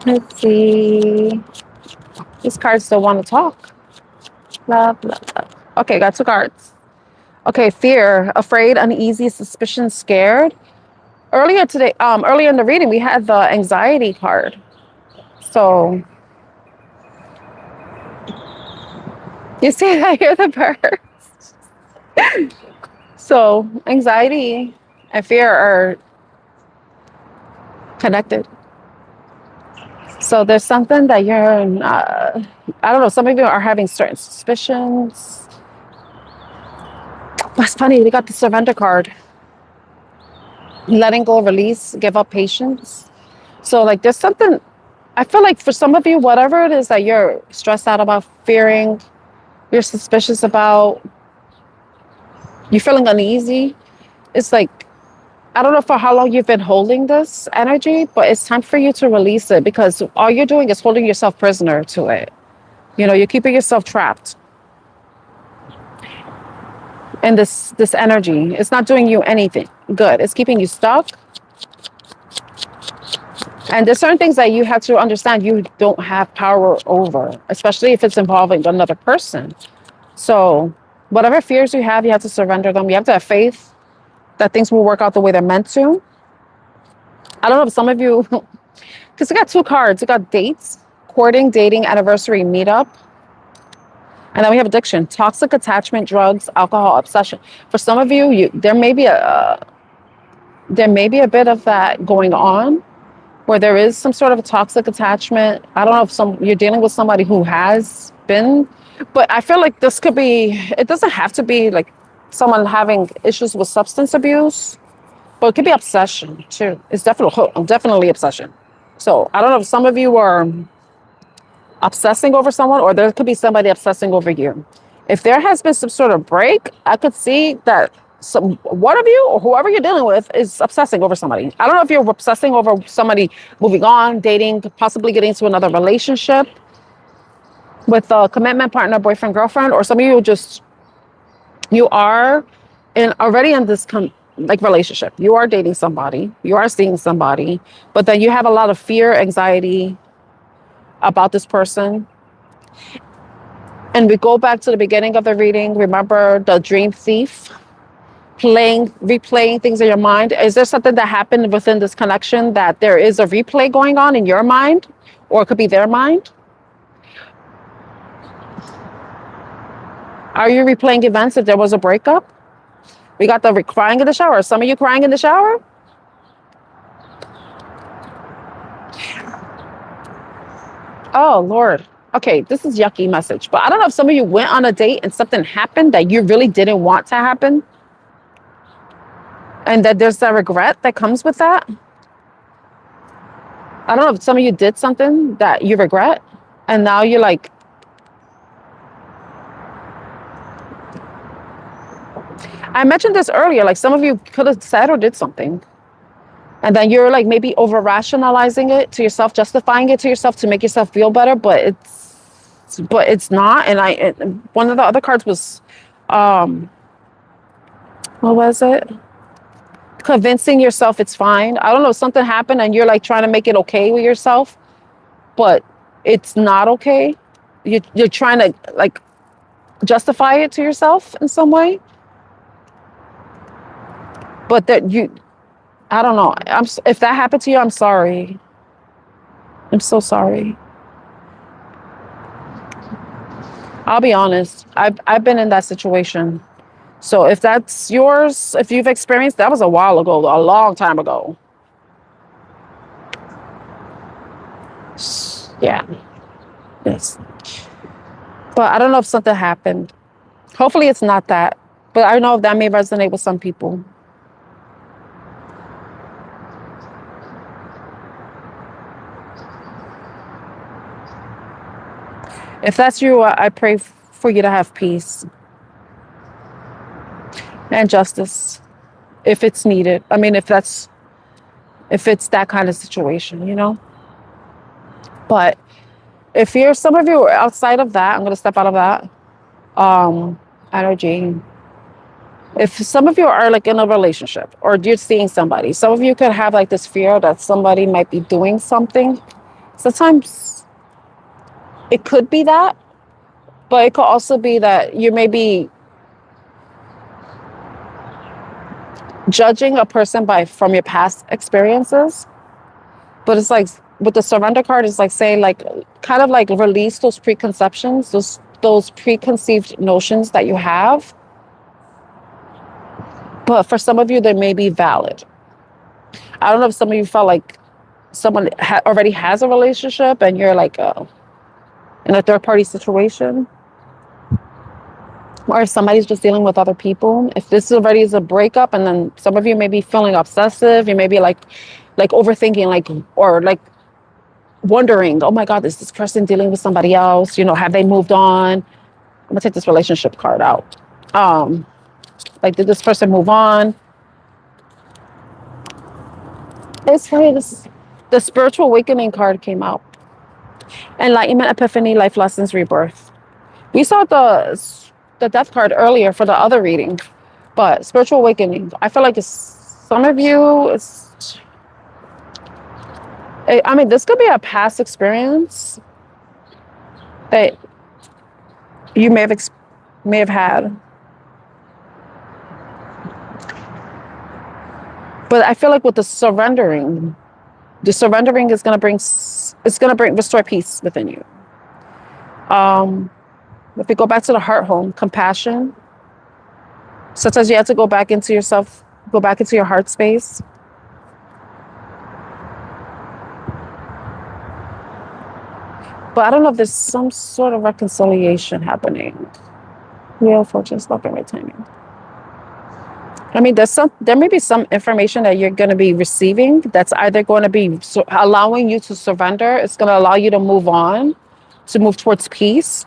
Let's see. These cards don't want to talk. Love, love, love. Okay, got 2 cards. Okay, fear, afraid, uneasy, suspicion, scared. Earlier today, earlier in the reading, we had the anxiety card. So you see, I hear the birds. So anxiety and fear are connected. So there's something that you're not, I don't know, some of you are having certain suspicions. That's funny, we got the surrender card. Letting go, release, give up patience. So like there's something, I feel like for some of you, whatever it is that you're stressed out about, fearing, you're suspicious about, you're feeling uneasy, it's like, I don't know for how long you've been holding this energy, but it's time for you to release it because all you're doing is holding yourself prisoner to it. You know, you're keeping yourself trapped in this energy. It's not doing you anything good. It's keeping you stuck. And there's certain things that you have to understand you don't have power over, especially if it's involving another person. So whatever fears you have to surrender them. You have to have faith that things will work out the way they're meant to. I don't know if some of you, because we got 2 cards. We got dates, courting, dating, anniversary, meetup. And then we have addiction, toxic attachment, drugs, alcohol, obsession. For some of you, there may be a bit of that going on where there is some sort of a toxic attachment. I don't know if you're dealing with somebody who has been, but I feel like this could be, it doesn't have to be like someone having issues with substance abuse, but it could be obsession too. It's definitely obsession. So I don't know if some of you are obsessing over someone or there could be somebody obsessing over you. If there has been some sort of break, I could see that one of you or whoever you're dealing with is obsessing over somebody. I don't know if you're obsessing over somebody moving on, dating, possibly getting into another relationship with a commitment partner, boyfriend, girlfriend, or some of you are already in this relationship. You are dating somebody, you are seeing somebody, but then you have a lot of fear, anxiety about this person. And we go back to the beginning of the reading. Remember the dream thief? Replaying things in your mind. Is there something that happened within this connection that there is a replay going on in your mind, or it could be their mind? Are you replaying events if there was a breakup? We got the crying in the shower. Some of you crying in the shower? Oh, Lord. Okay, this is yucky message, but I don't know if some of you went on a date and something happened that you really didn't want to happen, and that there's that regret that comes with that. I don't know if some of you did something that you regret, and now you're like, I mentioned this earlier, like some of you could have said or did something, and then you're like maybe over rationalizing it to yourself, justifying it to yourself to make yourself feel better, but it's not. And one of the other cards was, what was it? Convincing yourself it's fine. I don't know, something happened and you're like trying to make it okay with yourself, but it's not okay. You're trying to like justify it to yourself in some way, but I don't know. If that happened to you, I'm sorry. I'm so sorry. I'll be honest. I've been in that situation. So if that's yours, if you've experienced, that was a while ago, a long time ago. Yeah. Yes. But I don't know if something happened. Hopefully it's not that. But I know that may resonate with some people. If that's you, I pray for you to have peace and justice if it's needed. I mean, if it's that kind of situation, you know? But if some of you are outside of that, I'm going to step out of that energy. If some of you are like in a relationship or you're seeing somebody, some of you could have like this fear that somebody might be doing something. Sometimes it could be that, but it could also be that you may be judging a person from your past experiences. But it's like with the surrender card, it's like saying like kind of like release those preconceptions, those preconceived notions that you have. But for some of you, they may be valid. I don't know if some of you felt like someone already has a relationship and you're like in a third party situation. Or if somebody's just dealing with other people. If this already is a breakup, and then some of you may be feeling obsessive, you may be like overthinking, or wondering, oh my God, is this person dealing with somebody else? You know, have they moved on? I'm gonna take this relationship card out. Like, did this person move on? It's funny, the spiritual awakening card came out. Enlightenment, epiphany, life lessons, rebirth. We saw the death card earlier for the other reading, but spiritual awakening, I feel like some of you, I mean, this could be a past experience that you may have had. But I feel like with the surrendering is going to restore peace within you. If we go back to the heart home, compassion, sometimes you have to go back into yourself, go back into your heart space. But I don't know if there's some sort of reconciliation happening. Wheel, fortune, luck, and right timing. I mean, there may be some information that you're going to be receiving that's either going to be allowing you to surrender. It's going to allow you to move on, to move towards peace.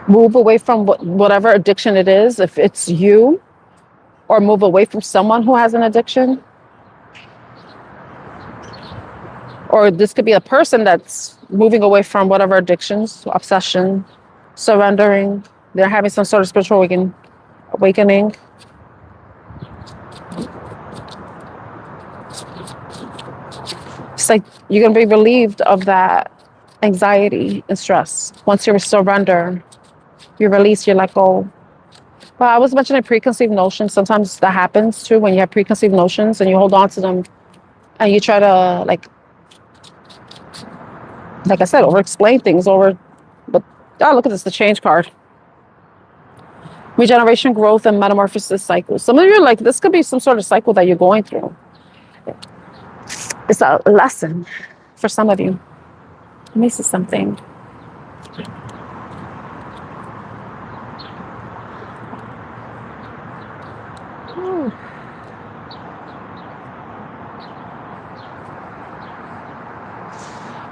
Move away from whatever addiction it is, if it's you, or move away from someone who has an addiction. Or this could be a person that's moving away from whatever addictions, obsession, surrendering. They're having some sort of spiritual awakening. It's like you're going to be relieved of that anxiety and stress. Once you surrender, you release, you let go. Well, I was mentioning preconceived notions. Sometimes that happens too when you have preconceived notions and you hold on to them and you try to, like I said, over-explain things but look at this, the change card. Regeneration, growth, and metamorphosis cycles. Some of you are like, this could be some sort of cycle that you're going through. It's a lesson. for some of you. Let me see something.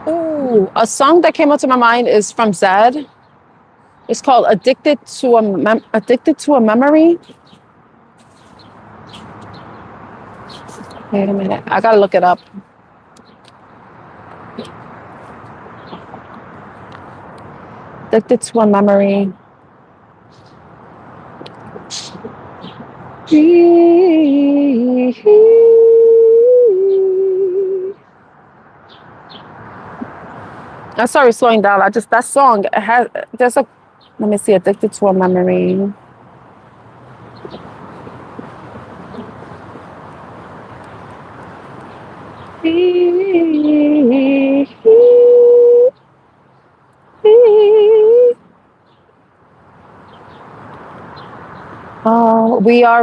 Ooh, a song that came up to my mind is from Zed. It's called "Addicted to a Memory." Wait a minute, I gotta look it up. Addicted to a memory. I'm sorry, slowing down. That song has, there's a, let me see, addicted to a memory.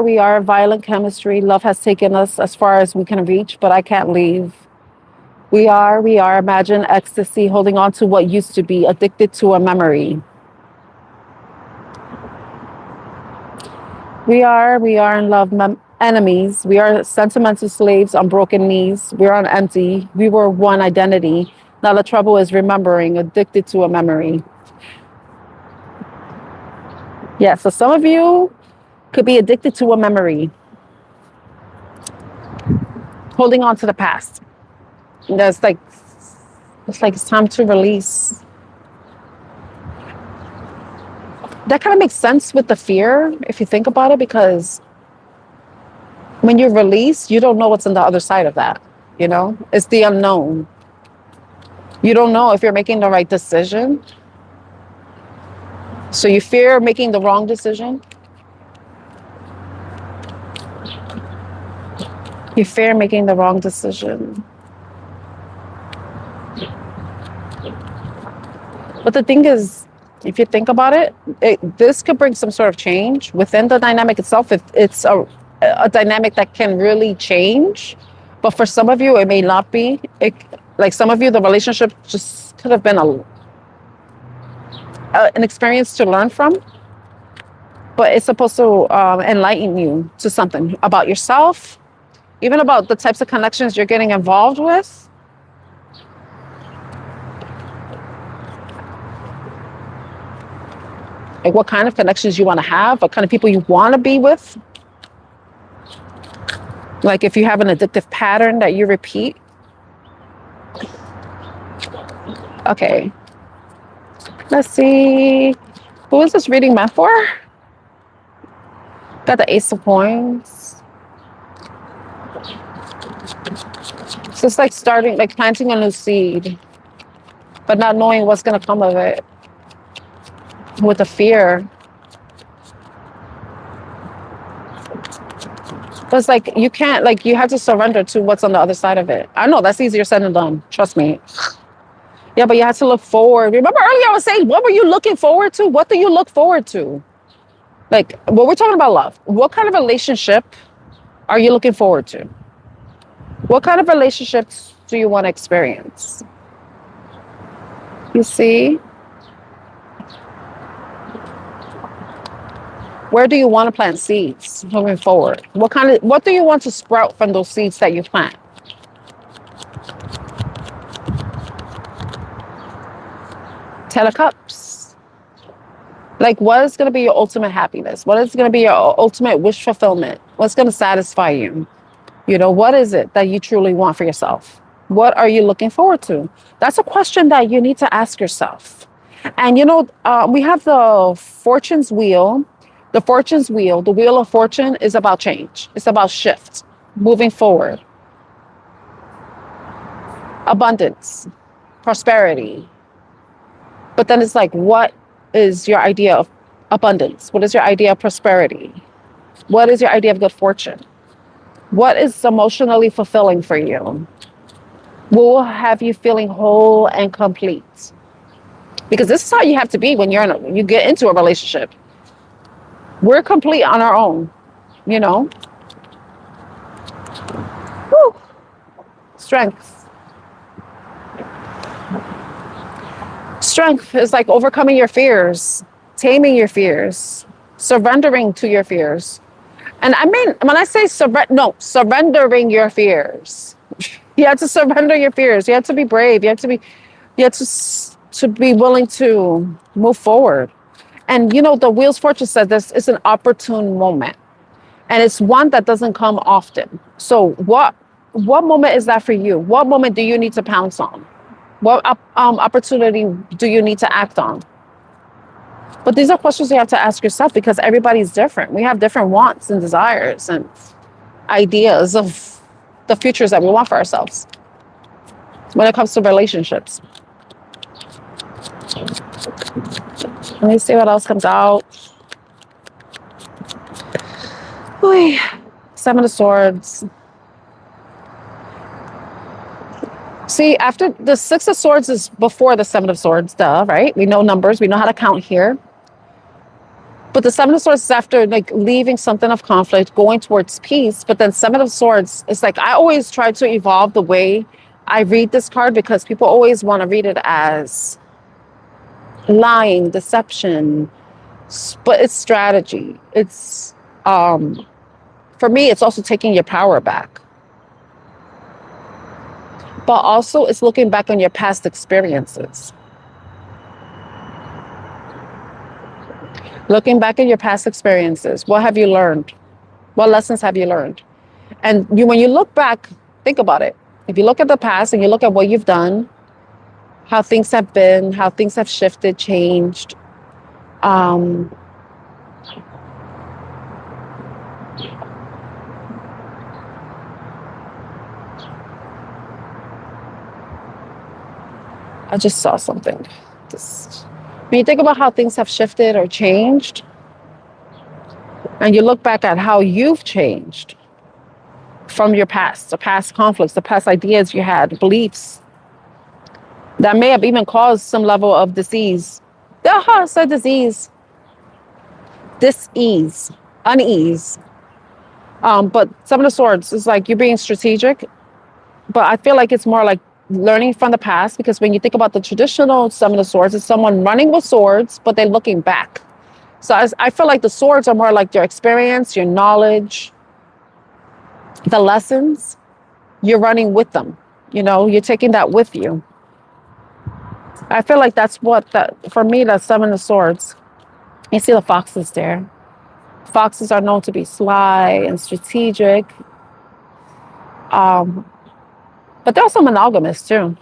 We are violent chemistry. Love has taken us as far as we can reach, but I can't leave. We are, imagine ecstasy, holding on to what used to be, addicted to a memory. We are in love, enemies. We are sentimental slaves on broken knees. We're on empty. We were one identity. Now the trouble is remembering, addicted to a memory. Yeah, so some of you could be addicted to a memory. Holding on to the past. It's like it's time to release. That kind of makes sense with the fear, if you think about it, because when you release, you don't know what's on the other side of that. You know, it's the unknown. You don't know if you're making the right decision. So you fear making the wrong decision. You fear making the wrong decision. But the thing is, if you think about it, this could bring some sort of change within the dynamic itself. It's a dynamic that can really change. But for some of you, it may not be. Like some of you, the relationship just could have been an experience to learn from. But it's supposed to enlighten you to something about yourself, even about the types of connections you're getting involved with. Like what kind of connections you want to have, what kind of people you want to be with. Like if you have an addictive pattern that you repeat. Okay. Let's see. Who is this reading meant for? Got the Ace of Coins. So it's like planting a new seed, but not knowing what's going to come of it. With the fear. But it's like you can't, like you have to surrender to what's on the other side of it. I know that's easier said than done. Trust me. Yeah, but you have to look forward. Remember earlier I was saying, what were you looking forward to? What do you look forward to? Like, when we're talking about love, what kind of relationship are you looking forward to? What kind of relationships do you want to experience? You see? Where do you want to plant seeds moving forward? What do you want to sprout from those seeds that you plant? Ten of Cups. Like, what is going to be your ultimate happiness? What is going to be your ultimate wish fulfillment? What's going to satisfy you? You know, what is it that you truly want for yourself? What are you looking forward to? That's a question that you need to ask yourself. And, you know, we have the Fortune's Wheel. The Fortune's Wheel, the Wheel of Fortune is about change. It's about shift, moving forward. Abundance, prosperity. But then it's like, what is your idea of abundance? What is your idea of prosperity? What is your idea of good fortune? What is emotionally fulfilling for you? What will have you feeling whole and complete? Because this is how you have to be when you get into a relationship. We're complete on our own, you know. Woo. Strength. Strength is like overcoming your fears, taming your fears, surrendering to your fears. And I mean, when I say surrendering your fears. You have to surrender your fears. You have to be brave. You have to be willing to move forward. And you know, the Wheels Fortune said this is an opportune moment. And it's one that doesn't come often. So what moment is that for you? What moment do you need to pounce on? What opportunity do you need to act on? But these are questions you have to ask yourself, because everybody's different. We have different wants and desires and ideas of the futures that we want for ourselves when it comes to relationships. Let me see what else comes out. Oy. Seven of Swords. See, after the Six of Swords is before the Seven of Swords, duh, right? We know numbers. We know how to count here. But the Seven of Swords is after like leaving something of conflict, going towards peace. But then Seven of Swords is like, I always try to evolve the way I read this card, because people always want to read it as lying, deception, but it's strategy. It's, for me, it's also taking your power back. But also it's looking back on your past experiences. Looking back at your past experiences, what have you learned? What lessons have you learned? And when you look back, think about it. If you look at the past and you look at what you've done, how things have been, how things have shifted, changed. I just saw something. When you think about how things have shifted or changed, and you look back at how you've changed from your past, the past conflicts, the past ideas you had, beliefs, that may have even caused some level of disease. I said disease. Dis-ease, unease. But Seven of Swords is like you're being strategic, but I feel like it's more like learning from the past, because when you think about the traditional Seven of Swords, it's someone running with swords, but they're looking back. So I feel like the swords are more like your experience, your knowledge, the lessons. You're running with them. You know, you're taking that with you. I feel like that's for me, that's Seven of Swords. You see the foxes there. Foxes are known to be sly and strategic. But they're also monogamous too.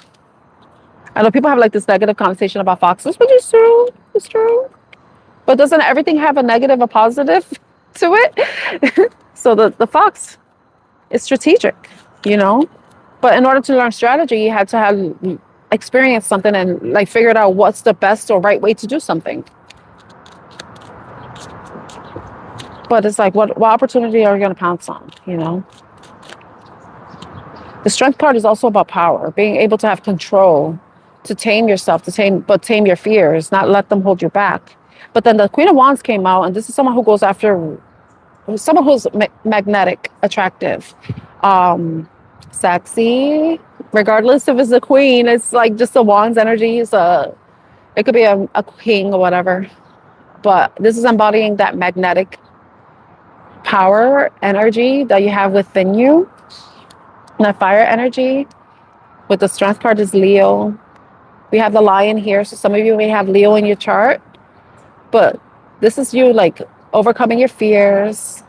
I know people have like this negative connotation about foxes, but it's true. It's true. But doesn't everything have a negative, a positive to it? So the fox is strategic, you know? But in order to learn strategy, you had to have experienced something and like figured out what's the best or right way to do something. But it's like, what opportunity are you going to pounce on, you know? The Strength card is also about power, being able to have control, to tame yourself, tame your fears, not let them hold you back. But then the Queen of Wands came out, and this is someone who goes after someone who's magnetic, attractive, sexy, regardless if it's a queen. It's like just the Wands energy. It could be a king or whatever. But this is embodying that magnetic power energy that you have within you. That fire energy. With the Strength card is Leo. We have the Lion here, so some of you may have Leo in your chart. But this is you like overcoming your fears,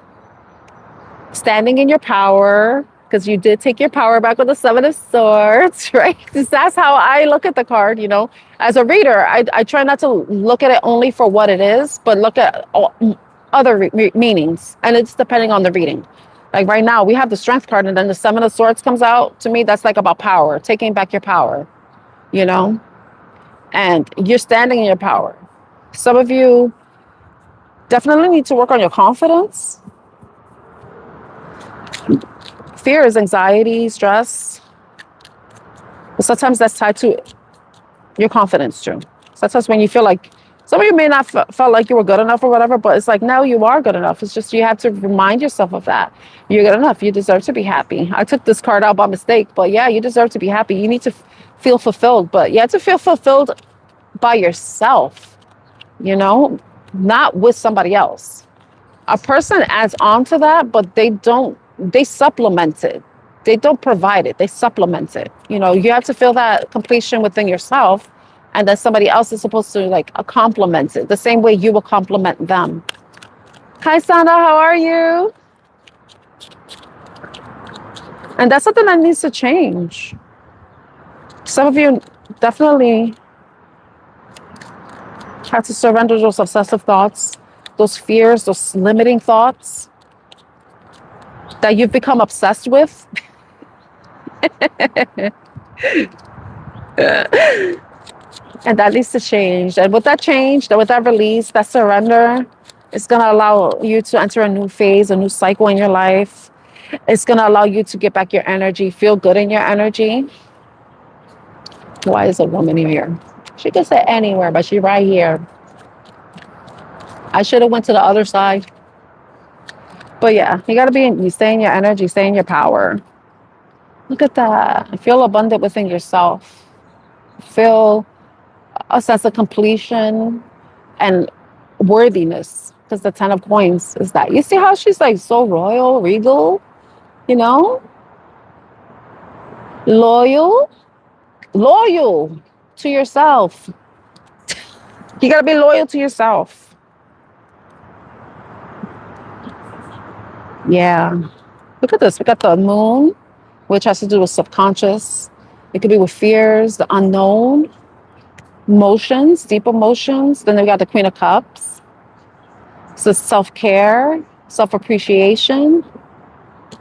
standing in your power, because you did take your power back with the Seven of Swords, right? That's how I look at the card, you know. As a reader, I try not to look at it only for what it is, but look at all other meanings, and it's depending on the reading. Like right now, we have the Strength card, and then the Seven of Swords comes out. To me, that's like about power, taking back your power, you know? And you're standing in your power. Some of you definitely need to work on your confidence. Fear is anxiety, stress. But sometimes that's tied to your confidence too. Sometimes when you feel like, some of you may not felt like you were good enough or whatever, but it's like, no, you are good enough. It's just you have to remind yourself of that. You're good enough. You deserve to be happy. I took this card out by mistake, but yeah, you deserve to be happy. You need to feel fulfilled, but you have to feel fulfilled by yourself, you know, not with somebody else. A person adds on to that, but they supplement it. They don't provide it, they supplement it. You know, you have to feel that completion within yourself, and then somebody else is supposed to like complement it the same way you will compliment them. Hi, Sana, how are you? And that's something that needs to change. Some of you definitely have to surrender those obsessive thoughts, those fears, those limiting thoughts that you've become obsessed with. And that needs to change. And with that change, with that release, that surrender, it's going to allow you to enter a new phase, a new cycle in your life. It's going to allow you to get back your energy, feel good in your energy. Why is a woman here? She could sit anywhere, but she's right here. I should have went to the other side. But yeah, you got to you stay in your energy, stay in your power. Look at that. Feel abundant within yourself. Feel a sense of completion and worthiness, because the 10 of coins is that. You see how she's like so royal, regal, you know, loyal to yourself. You got to be loyal to yourself. Yeah. Look at this. We got the moon, which has to do with subconscious. It could be with fears, the unknown, emotions, deep emotions. Then we got the Queen of Cups. So self-care, self-appreciation.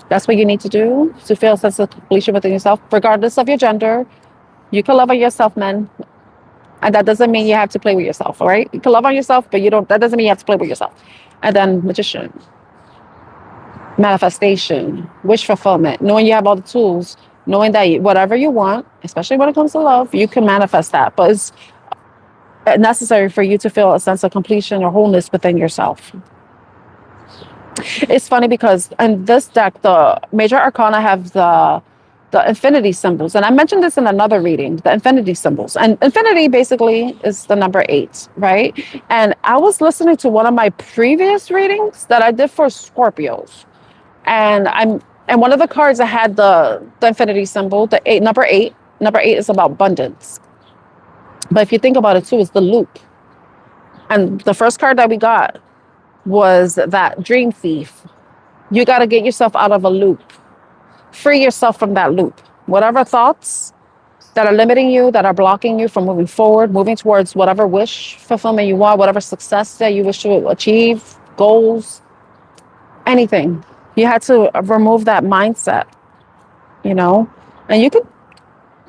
That's what you need to do to feel a sense of completion within yourself, regardless of your gender. You can love on yourself, men. And that doesn't mean you have to play with yourself, all right? You can love on yourself, but that doesn't mean you have to play with yourself. And then Magician. Manifestation, wish fulfillment, knowing you have all the tools, knowing that whatever you want, especially when it comes to love, you can manifest that. But it's necessary for you to feel a sense of completion or wholeness within yourself. It's funny because in this deck, the major arcana have the infinity symbols. And I mentioned this in another reading, the infinity symbols. And infinity basically is the number 8, right? And I was listening to one of my previous readings that I did for Scorpios. And one of the cards that had the infinity symbol, number 8. Number 8 is about abundance. But if you think about it too, it's the loop. And the first card that we got was that dream thief. You got to get yourself out of a loop. Free yourself from that loop. Whatever thoughts that are limiting you, that are blocking you from moving forward, moving towards whatever wish fulfillment you want, whatever success that you wish to achieve, goals, anything. You had to remove that mindset, you know, and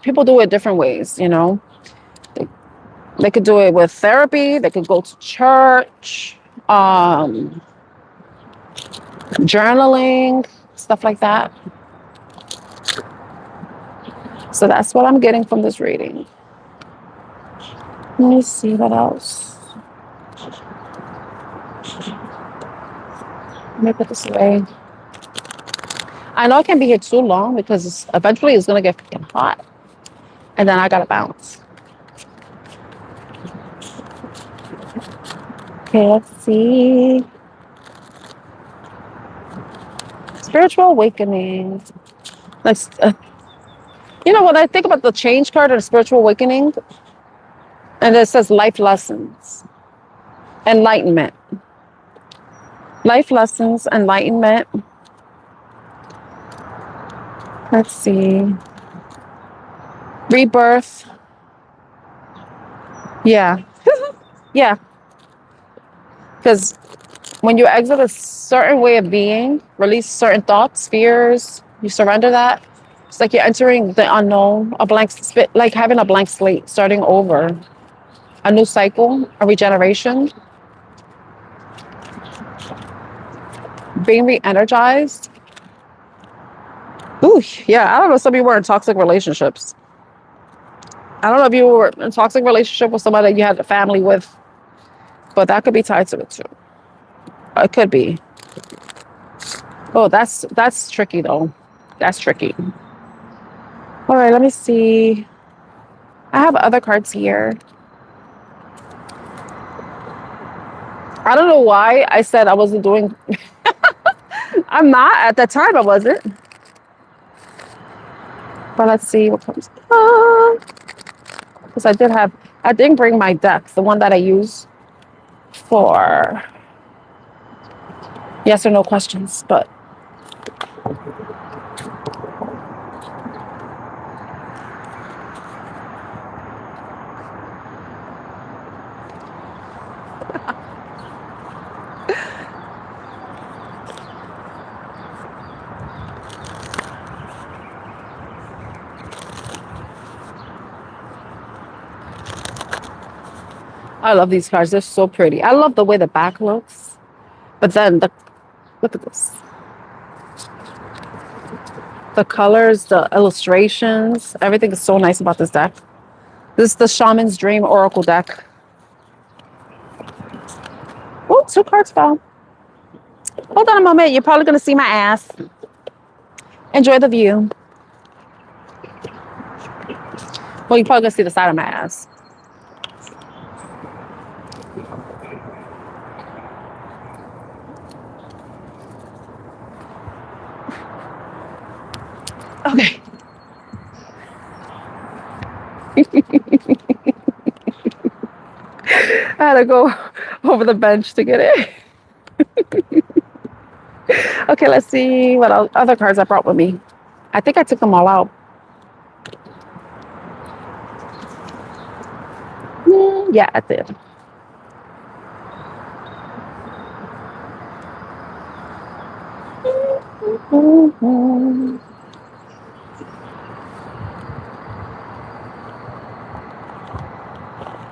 people do it different ways, you know. They could do it with therapy. They could go to church, journaling, stuff like that. So that's what I'm getting from this reading. Let me see what else. Let me put this away. I know I can't be here too long because eventually it's going to get freaking hot. And then I got to bounce. Okay, let's see. Spiritual awakening. Like, you know, when I think about the change card of the spiritual awakening, and it says life lessons, enlightenment. Life lessons, enlightenment. Let's see. Rebirth. Yeah. Yeah. Because when you exit a certain way of being, release certain thoughts, fears, you surrender that. It's like you're entering the unknown, like having a blank slate, starting over. A new cycle, a regeneration. Being re-energized. Ooh, yeah, I don't know. Some of you were in toxic relationships. I don't know if you were in a toxic relationship with somebody that you had a family with, but that could be tied to it too. It could be. Oh, that's tricky though. That's tricky. All right, let me see. I have other cards here. I don't know why I said I wasn't doing. I'm not. At that time, I wasn't. But let's see what comes up. Because I didn't bring my decks, the one that I use for yes or no questions. But I love these cards. They're so pretty. I love the way the back looks. But then look at this. The colors, the illustrations, everything is so nice about this deck. This is the Shaman's Dream Oracle deck. Oh, 2 cards fell. Hold on a moment. You're probably going to see my ass. Enjoy the view. Well, you're probably going to see the side of my ass. Okay. I had to go over the bench to get it. Okay, let's see what other cards I brought with me. I think I took them all out. Yeah, I did.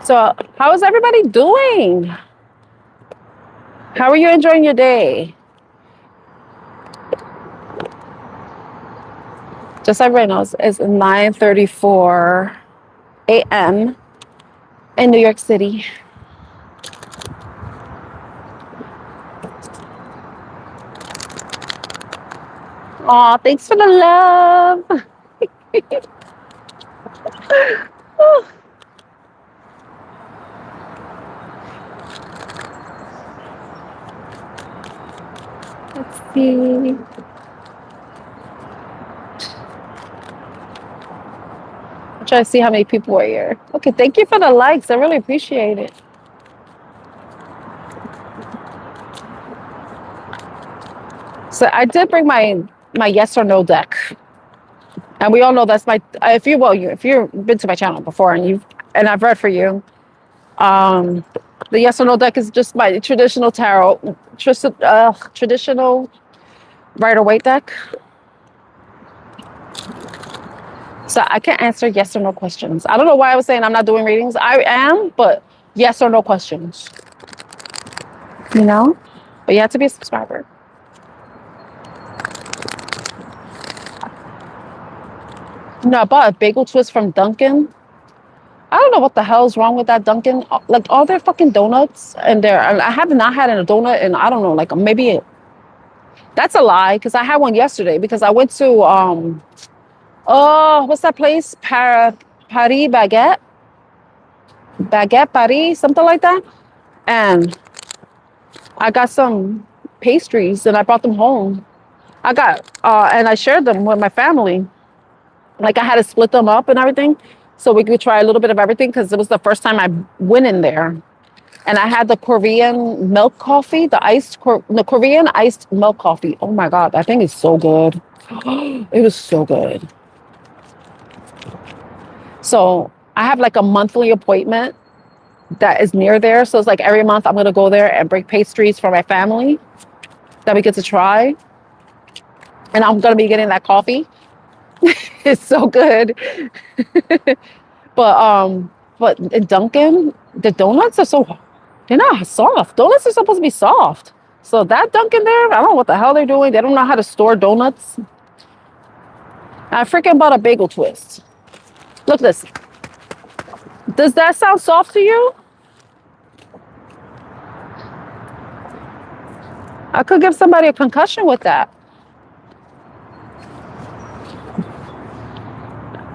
So, how is everybody doing? How are you enjoying your day? Just so everybody knows, it's 9:34 a.m. in New York City. Aw, thanks for the love. Let's see. I'm trying to see how many people are here. Okay, thank you for the likes. I really appreciate it. So I did bring my yes or no deck, and we all know that's my. If you've been to my channel before and I've read for you, the yes or no deck is just my traditional tarot, traditional Rider-Waite deck. So I can answer yes or no questions. I don't know why I was saying I'm not doing readings. I am, but yes or no questions. You know? But you have to be a subscriber. No, I bought a bagel twist from Dunkin'. I don't know what the hell's wrong with that Dunkin'. Like all their fucking donuts and I have not had a donut in, I don't know, like maybe that's a lie because I had one yesterday because I went to what's that place? Paris Baguette Paris, something like that. And I got some pastries and I brought them home. I got and I shared them with my family. Like I had to split them up and everything so we could try a little bit of everything because it was the first time I went in there. And I had the Korean milk coffee, the Korean iced milk coffee. Oh my God, that thing is so good. It was so good. So I have like a monthly appointment that is near there. So it's like every month I'm going to go there and bring pastries for my family that we get to try. And I'm going to be getting that coffee. It's so good. But in Dunkin', the donuts are they're not soft. Donuts are supposed to be soft. So that Dunkin' there, I don't know what the hell they're doing. They don't know how to store donuts. I freaking bought a bagel twist. Look at this. Does that sound soft to you? I could give somebody a concussion with that.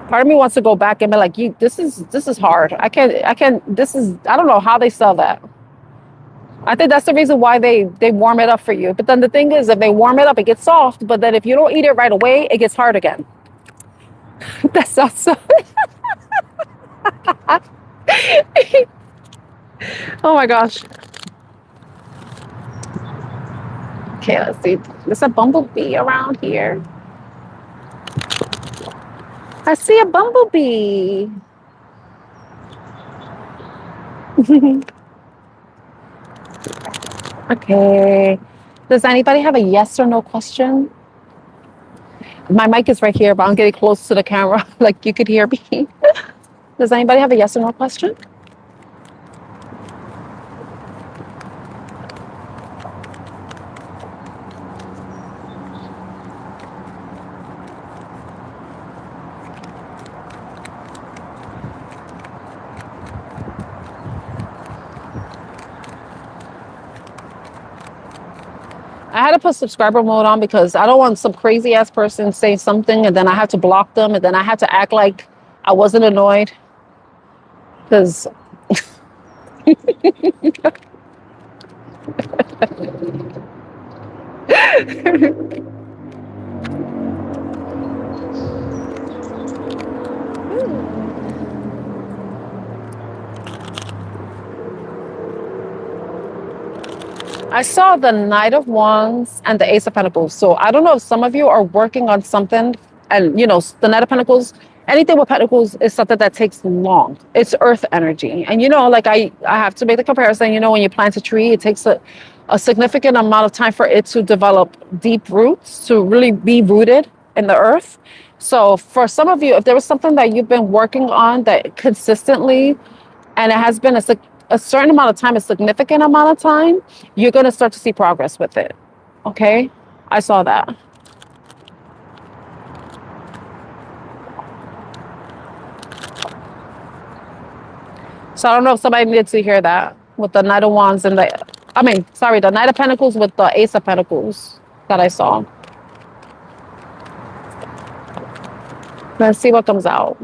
Part of me wants to go back and be like, this is hard. I don't know how they sell that. I think that's the reason why they warm it up for you. But then the thing is, if they warm it up, it gets soft. But then if you don't eat it right away, it gets hard again. That sounds so. Oh my gosh. Okay, let's see. There's a bumblebee around here. I see a bumblebee. Okay. Does anybody have a yes or no question? My mic is right here, but I'm getting close to the camera. Like you could hear me. Does anybody have a yes or no question? I had to put subscriber mode on because I don't want some crazy ass person saying something and then I have to block them and then I have to act like I wasn't annoyed. Because I saw the Knight of Wands and the Ace of Pentacles. So I don't know if some of you are working on something and, you know, the Knight of Pentacles, anything with Pentacles is something that takes long. It's earth energy. And, you know, like I have to make the comparison, you know, when you plant a tree, it takes a significant amount of time for it to develop deep roots, to really be rooted in the earth. So for some of you, if there was something that you've been working on that consistently, and it has been a certain amount of time, a significant amount of time, you're going to start to see progress with it. Okay? I saw that. So I don't know if somebody needed to hear that with the Knight of Wands and the Knight of Pentacles with the Ace of Pentacles that I saw. Let's see what comes out.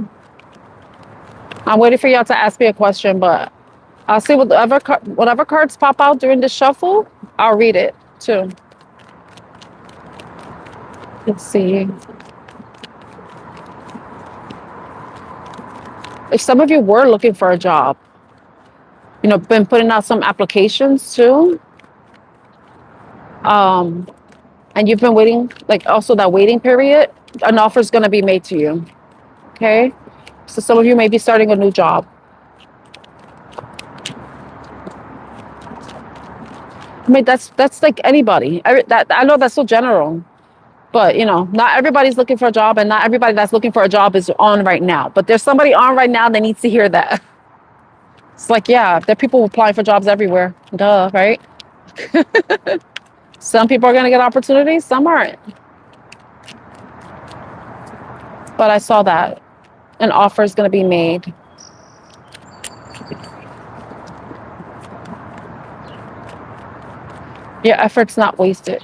I'm waiting for y'all to ask me a question, but I'll see whatever cards pop out during the shuffle. I'll read it too. Let's see. If some of you were looking for a job, you know, been putting out some applications too, and you've been waiting, like also that waiting period, an offer is going to be made to you. Okay, so some of you may be starting a new job. I mean, that's like anybody. I know that's so general, but you know, not everybody's looking for a job, and not everybody that's looking for a job is on right now. But there's somebody on right now that needs to hear that. It's like, yeah, there are people applying for jobs everywhere. Duh, right? Some people are going to get opportunities, some aren't. But I saw that an offer is going to be made. Your effort's not wasted.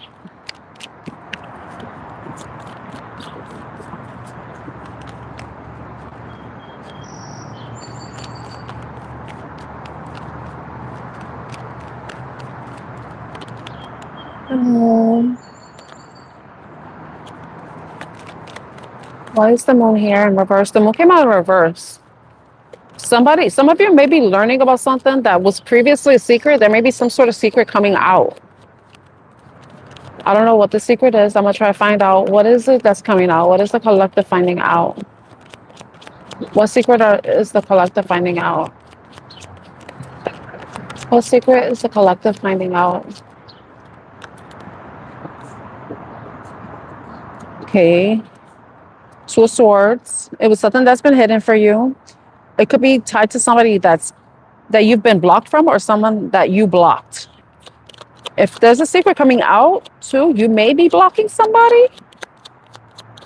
Why is the moon here in reverse? The moon came out in reverse. Some of you may be learning about something that was previously a secret. There may be some sort of secret coming out. I don't know what the secret is. I'm going to try to find out. What is it that's coming out? What is the collective finding out? What secret is the collective finding out? What secret is the collective finding out? Okay. Two of Swords. It was something that's been hidden for you. It could be tied to somebody that you've been blocked from, or someone that you blocked. If there's a secret coming out too, you may be blocking somebody.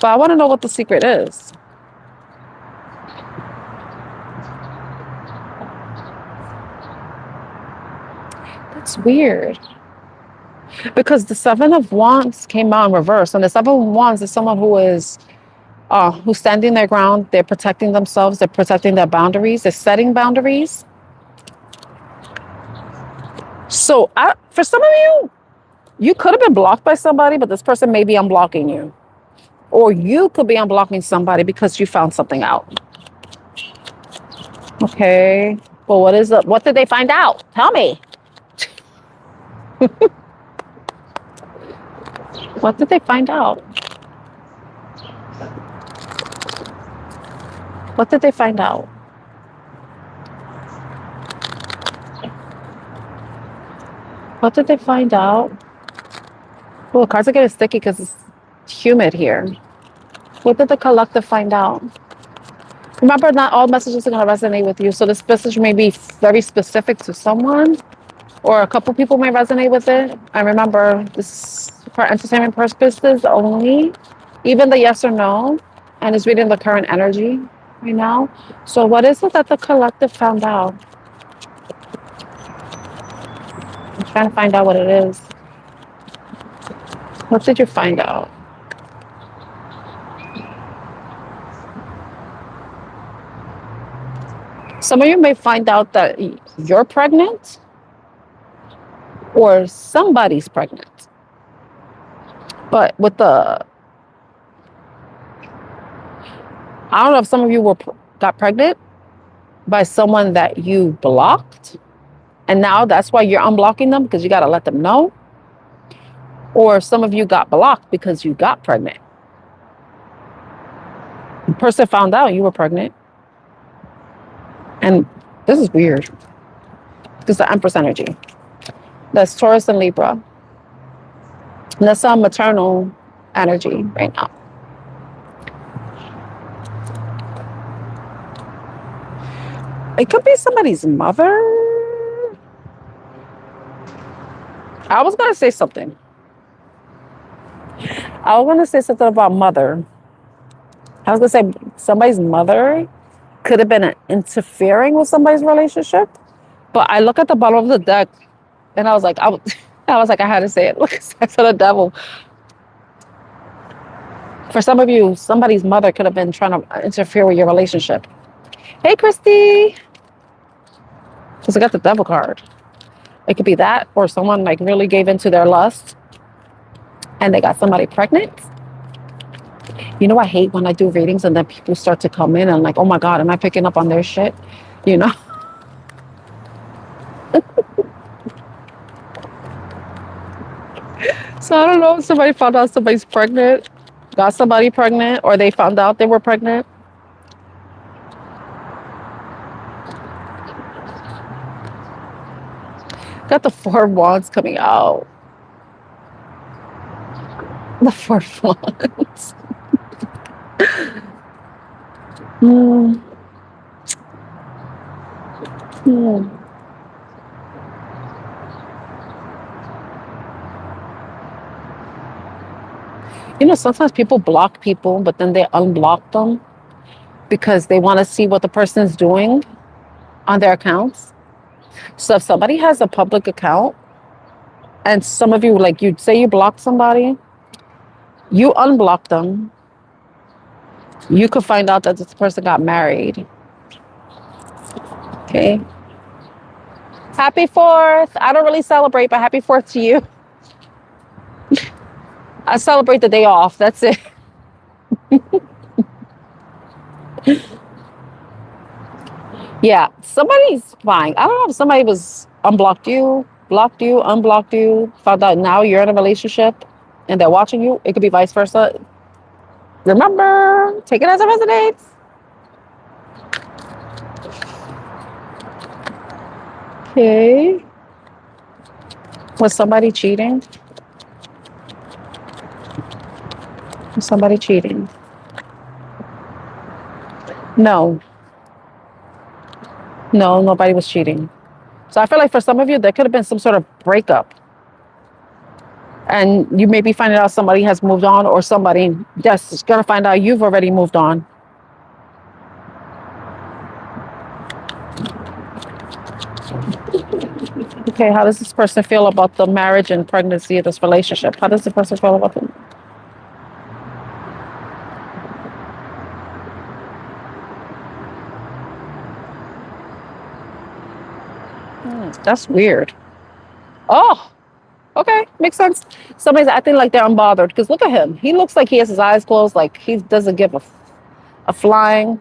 But I want to know what the secret is. That's weird. Because the Seven of Wands came out in reverse. And the Seven of Wands is someone who is who's standing their ground. They're protecting themselves. They're protecting their boundaries. They're setting boundaries. So for some of you, you could have been blocked by somebody, but this person may be unblocking you. Or you could be unblocking somebody because you found something out. Okay. Well, what did they find out? Tell me. What did they find out? What did they find out? What did they find out? Well, the cards are getting sticky because it's humid here. What did the collective find out? Remember, not all messages are going to resonate with you. So this message may be very specific to someone, or a couple people may resonate with it. And remember, this is for entertainment purposes only, even the yes or no, and it's reading the current energy right now. So what is it that the collective found out? I'm trying to find out what it is. What did you find out? Some of you may find out that you're pregnant or somebody's pregnant. But with I don't know if some of you got pregnant by someone that you blocked, and now that's why you're unblocking them, because you got to let them know. Or some of you got blocked because you got pregnant. The person found out you were pregnant. And this is weird. This is the Empress energy. That's Taurus and Libra. And that's some maternal energy right now. It could be somebody's mother. I was going to say something. I was going to say something about mother. I was going to say somebody's mother could have been interfering with somebody's relationship. But I look at the bottom of the deck and I was like, I had to say it. Look, I saw the devil. For some of you, somebody's mother could have been trying to interfere with your relationship. Hey, Christy. Because I got the devil card. It could be that, or someone like really gave into their lust and they got somebody pregnant. You know, I hate when I do readings and then people start to come in and like, oh my God, am I picking up on their shit? You know? So I don't know if somebody found out somebody's pregnant, got somebody pregnant, or they found out they were pregnant. Got the Four of Wands coming out. The Four of Wands. You know, sometimes people block people, but then they unblock them because they want to see what the person's doing on their accounts. So if somebody has a public account and some of you, like you'd say you blocked somebody, you unblock them, you could find out that this person got married. Okay. Happy 4th. I don't really celebrate, but happy 4th to you. I celebrate the day off. That's it. Yeah, somebody's fine. I don't know if somebody was unblocked you, blocked you, unblocked you, found out now you're in a relationship and they're watching you. It could be vice versa. Remember, take it as it resonates. Okay. Was somebody cheating? Was somebody cheating? No. No, nobody was cheating. So I feel like for some of you, there could have been some sort of breakup. And you may be finding out somebody has moved on, or somebody that's going to find out you've already moved on. Okay, how does this person feel about the marriage and pregnancy of this relationship? How does the person feel about them? That's weird. Oh, okay, makes sense. Somebody's acting like they're unbothered because look at him. He looks like he has his eyes closed, like he doesn't give a flying.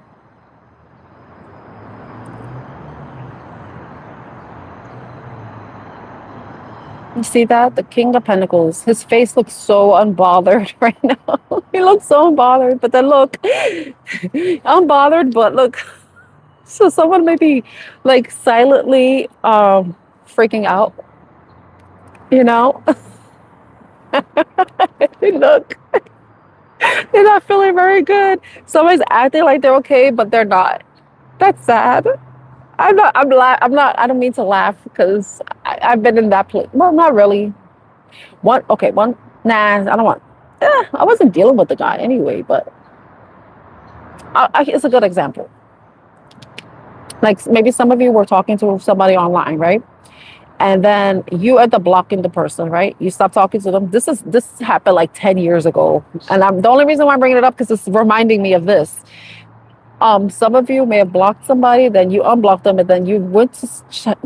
You see that? The King of Pentacles. His face looks so unbothered right now. He looks so unbothered, but then look, unbothered, but look. So someone may be like silently freaking out, you know? Look, they're not feeling very good. Somebody's acting like they're okay, but they're not. That's sad. I don't mean to laugh because I've been in that place. Well, not really. Nah, I don't want. I wasn't dealing with the guy anyway, but it's a good example. Like maybe some of you were talking to somebody online, right? And then you end up blocking the person, right? You stop talking to them. This happened like 10 years ago, and the only reason why I'm bringing it up because it's reminding me of this. Some of you may have blocked somebody, then you unblocked them, and then you went to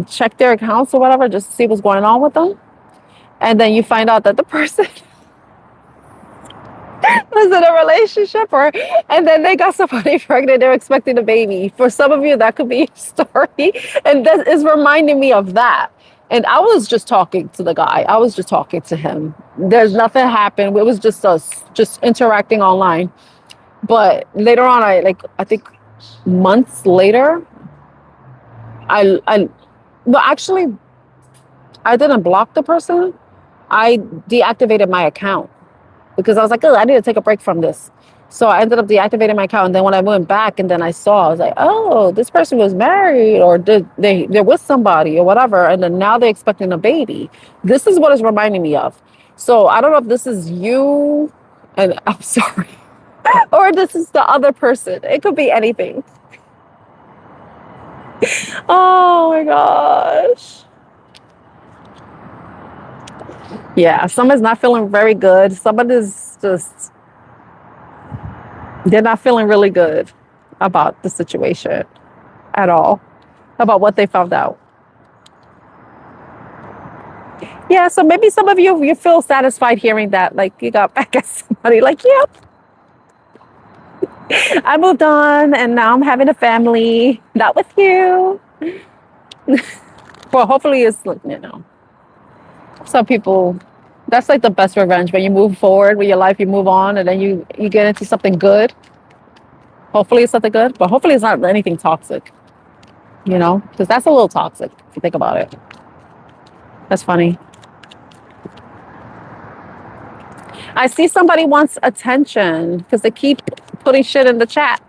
check their accounts or whatever just to see what's going on with them, and then you find out that the person was in a relationship, and then they got somebody pregnant. They're expecting a baby. For some of you, that could be a story, and that is reminding me of that. And I was just talking to the guy. I was just talking to him. There's nothing happened. It was just us just interacting online. But later on, I think months later, well, actually, I didn't block the person. I deactivated my account because I was like, oh, I need to take a break from this. So I ended up deactivating my account. And then when I went back and then I saw, I was like, oh, this person was married or they're with somebody or whatever. And then now they're expecting a baby. This is what it's reminding me of. So I don't know if this is you, and I'm sorry, or this is the other person. It could be anything. Oh my gosh. Yeah, someone's not feeling very good. Somebody's just, they're not feeling really good about the situation at all, about what they found out. Yeah, so maybe some of you feel satisfied hearing that, like you got back at somebody, like, yep, I moved on and now I'm having a family, not with you. Well, hopefully it's like, some people, that's like the best revenge when you move forward with your life, you move on, and then you get into something good. Hopefully it's something good, but hopefully it's not anything toxic, because that's a little toxic if you think about it. That's funny. I see somebody wants attention because they keep putting shit in the chat.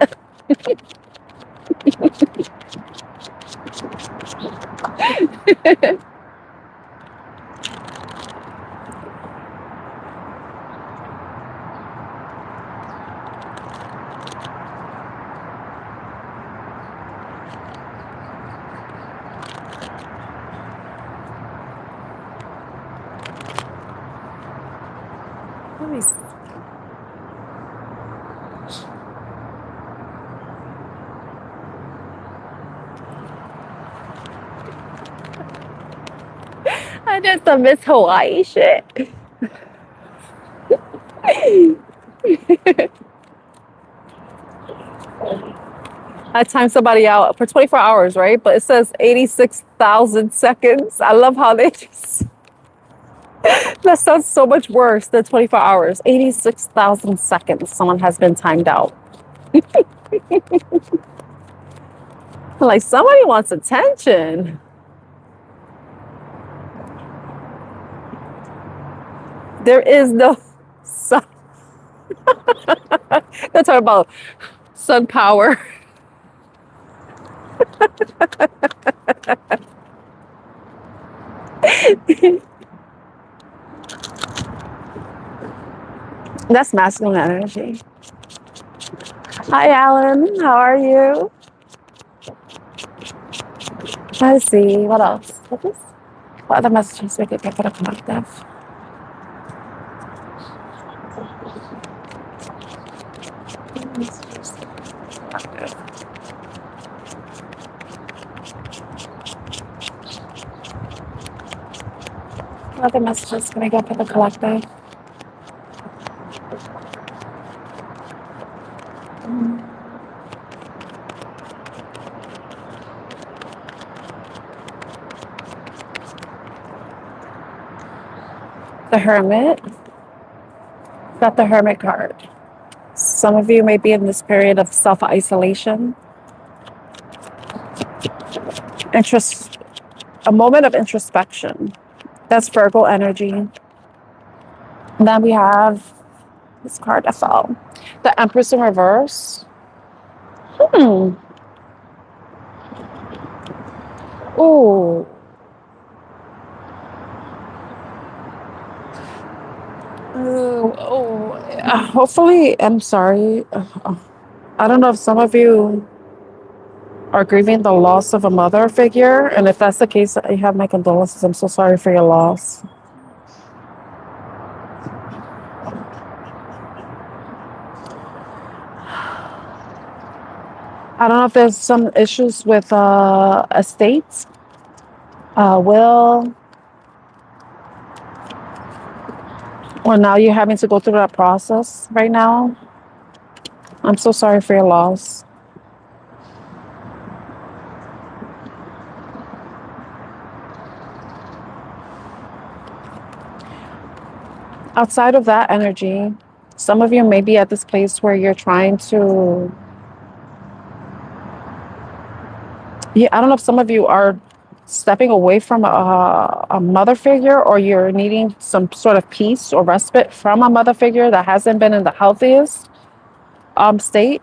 I just miss Hawaii shit. I timed somebody out for 24 hours, right? But it says 86,000 seconds. I love how they just... That sounds so much worse than 24 hours. 86,000 seconds someone has been timed out. Like, somebody wants attention. There is no sun. They're talking about sun power. That's masculine energy. Hi, Alan. How are you? Let's see. What else? What other messages we could get for the collective? Other messages can I get for the collective? The Hermit. Got the Hermit card. Some of you may be in this period of self-isolation. A moment of introspection. That's Virgo energy. And then we have this card that fell. The Empress in reverse. Ooh. Hopefully, I'm sorry. I don't know if some of you are grieving the loss of a mother figure. And if that's the case, I have my condolences. I'm so sorry for your loss. I don't know if there's some issues with estates, will, or now you're having to go through that process right now. I'm so sorry for your loss. Outside of that energy, some of you may be at this place where you're trying to, I don't know if some of you are stepping away from a mother figure, or you're needing some sort of peace or respite from a mother figure that hasn't been in the healthiest state.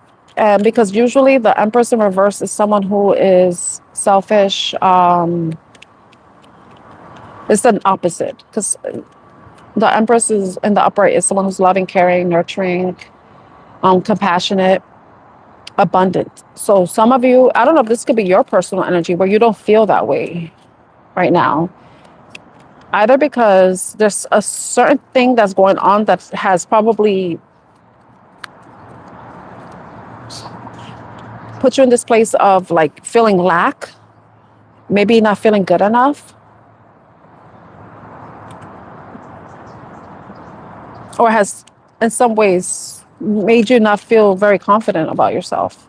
Because usually the Empress in reverse is someone who is selfish. It's an opposite, because the Empress is in the upright is someone who's loving, caring, nurturing, compassionate, abundant. So some of you, I don't know if this could be your personal energy where you don't feel that way right now. Either because there's a certain thing that's going on that has probably put you in this place of like feeling lack, maybe not feeling good enough, or has in some ways made you not feel very confident about yourself.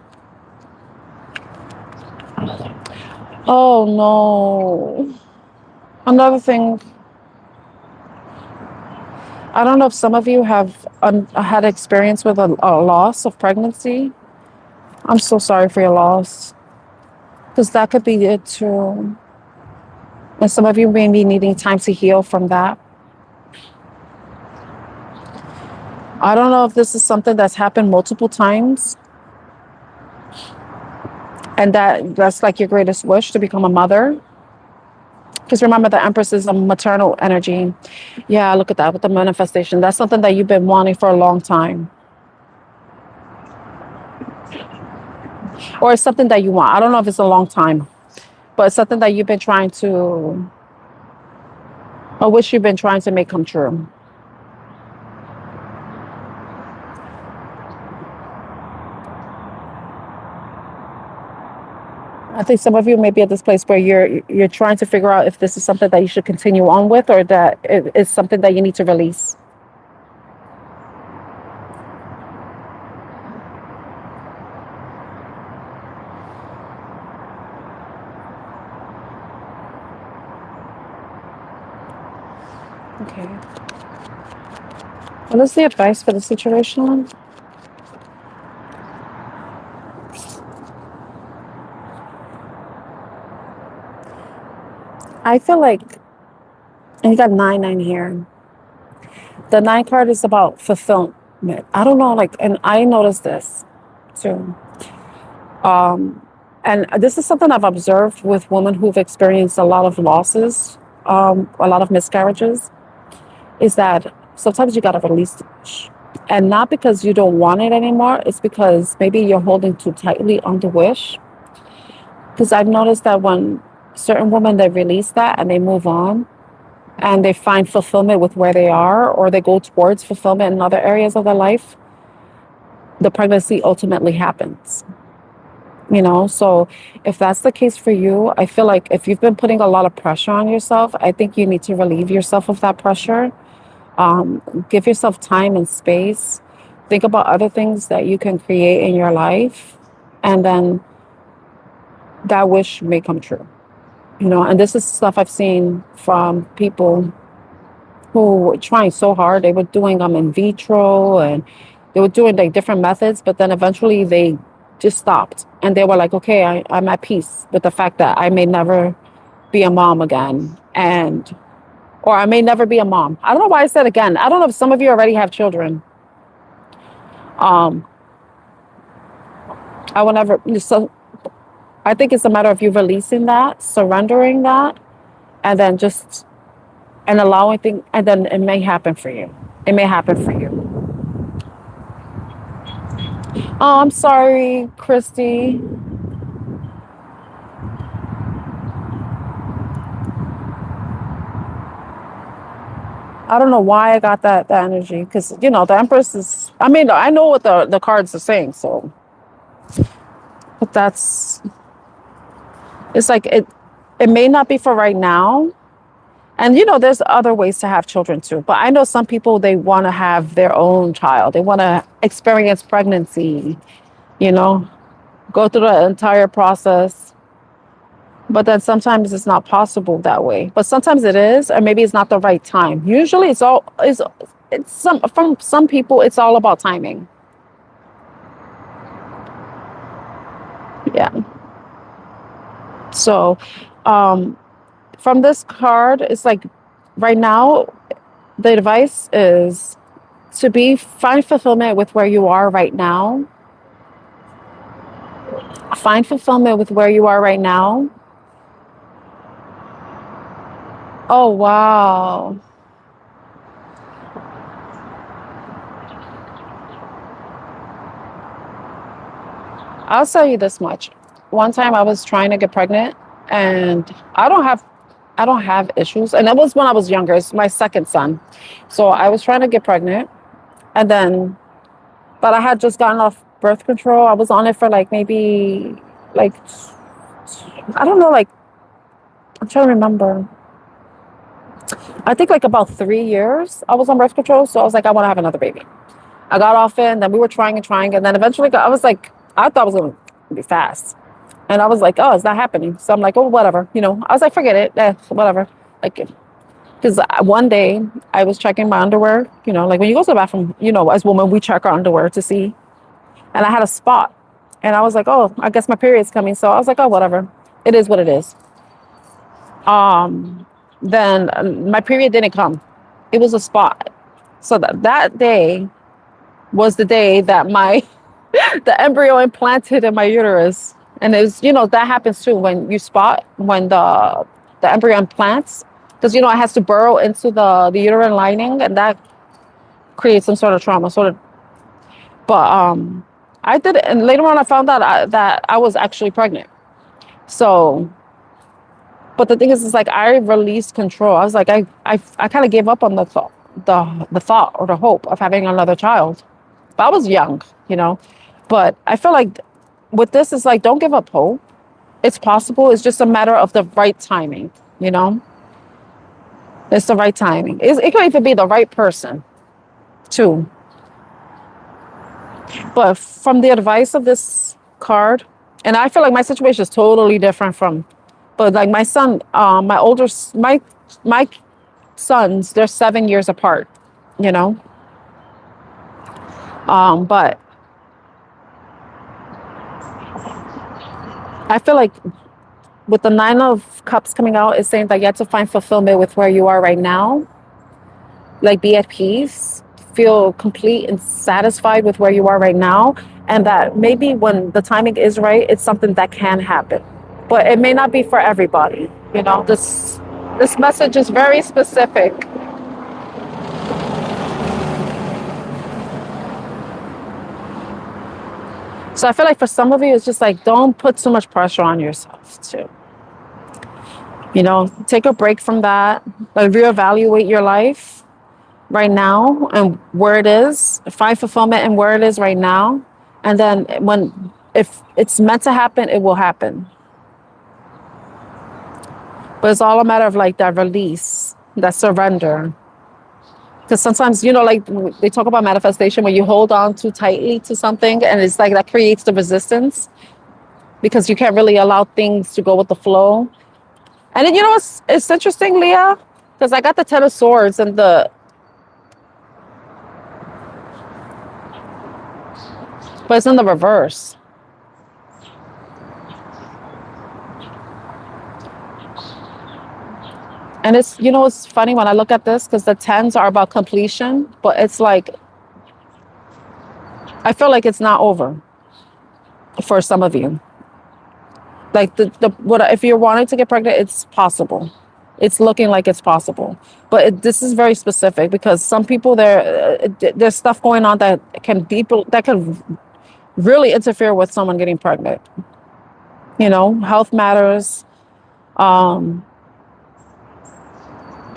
Oh no. Another thing, I don't know if some of you have had experience with a loss of pregnancy. I'm so sorry for your loss, because that could be it too. And some of you may be needing time to heal from that. I don't know if this is something that's happened multiple times, and that's like your greatest wish, to become a mother. Because remember, the Empress is a maternal energy. Yeah, look at that with the manifestation. That's something that you've been wanting for a long time. Or it's something that you want. I don't know if it's a long time, but it's something that you've been trying to, a wish you've been trying to make come true. I think some of you may be at this place where you're trying to figure out if this is something that you should continue on with, or that it is something that you need to release. Okay. What is the advice for the situation? I feel like, and you got 9 here. The 9 card is about fulfillment. I don't know, like, and I noticed this too. And this is something I've observed with women who've experienced a lot of losses, a lot of miscarriages, is that sometimes you got to release the wish. And not because you don't want it anymore, it's because maybe you're holding too tightly on the wish. Because I've noticed that when certain women, they release that and they move on, and they find fulfillment with where they are, or they go towards fulfillment in other areas of their life, the pregnancy ultimately happens. you know. So if that's the case for you, I feel like if you've been putting a lot of pressure on yourself, I think you need to relieve yourself of that pressure. Give yourself time and space. Think about other things that you can create in your life, and then that wish may come true, you know. And this is stuff I've seen from people who were trying so hard. They were doing them in vitro, and they were doing like different methods, but then eventually they just stopped, and they were like, okay, I'm at peace with the fact that I may never be a mom again, and or I may never be a mom. I don't know why I said again. I don't know if some of you already have children. um I will never. So I think it's a matter of you releasing that, surrendering that, and then just and allowing things, and then it may happen for you. It may happen for you. Oh, I'm sorry, Christy. I don't know why I got that energy, because you know the Empress is. I mean, I know what the cards are saying, so but that's it's like it may not be for right now. And you know, there's other ways to have children too. But I know some people, they want to have their own child. They want to experience pregnancy, you know, go through the entire process. But then sometimes it's not possible that way. But sometimes it is, or maybe it's not the right time. Usually it's some from some people it's all about timing. Yeah. So from this card, it's like right now the advice is to find fulfillment with where you are right now. Find fulfillment with where you are right now. Oh, wow. I'll tell you this much. One time I was trying to get pregnant, and I don't have issues. And that was when I was younger. It's my second son. So I was trying to get pregnant, and then but I had just gotten off birth control. I was on it for like maybe like I don't know, like I'm trying to remember. I think like about 3 years I was on birth control. So I was like, I want to have another baby. I got off it, and then we were trying and trying, and then eventually I was like, I thought it was gonna be fast. And I was like, oh, it's not happening. So I'm like, oh, whatever. You know, I was like, forget it. Whatever. Like, because one day I was checking my underwear, you know, like when you go to the bathroom, you know, as women, we check our underwear to see. And I had a spot. And I was like, oh, I guess my period's coming. So I was like, oh, whatever. It is what it is. Then my period didn't come. It was a spot. So that day was the day that the embryo implanted in my uterus. And it was, you know, that happens too when you spot when the embryo implants, because you know it has to burrow into the uterine lining, and that creates some sort of trauma. But I did it, and later on I found out that I was actually pregnant. So, but the thing is like I released control. I was like I kind of gave up on the thought or the hope of having another child. But I was young, you know. But I feel like with this, it's like, don't give up hope. It's possible. It's just a matter of the right timing, you know? It's the right timing. It could even be the right person, too. But from the advice of this card, and I feel like my situation is totally different but like my son, my sons, they're 7 years apart, you know? But I feel like with the 9 of Cups coming out, it's saying that you have to find fulfillment with where you are right now. Like be at peace, feel complete and satisfied with where you are right now. And that maybe when the timing is right, it's something that can happen. But it may not be for everybody. You know, this message is very specific. So I feel like for some of you, it's just like, don't put too much pressure on yourself too. You know, take a break from that, like reevaluate your life right now and where it is, find fulfillment in where it is right now. And then when if it's meant to happen, it will happen. But it's all a matter of like that release, that surrender. Because sometimes, like they talk about manifestation, when you hold on too tightly to something, and it's like that creates the resistance because you can't really allow things to go with the flow. And then, it's interesting, Leah, because I got the Ten of Swords and but it's in the reverse. And it's funny when I look at this because the tens are about completion, but it's like, I feel like it's not over for some of you. Like if you're wanting to get pregnant, it's possible. It's looking like it's possible, but this is very specific because some people there's stuff going on that can really interfere with someone getting pregnant. Health matters.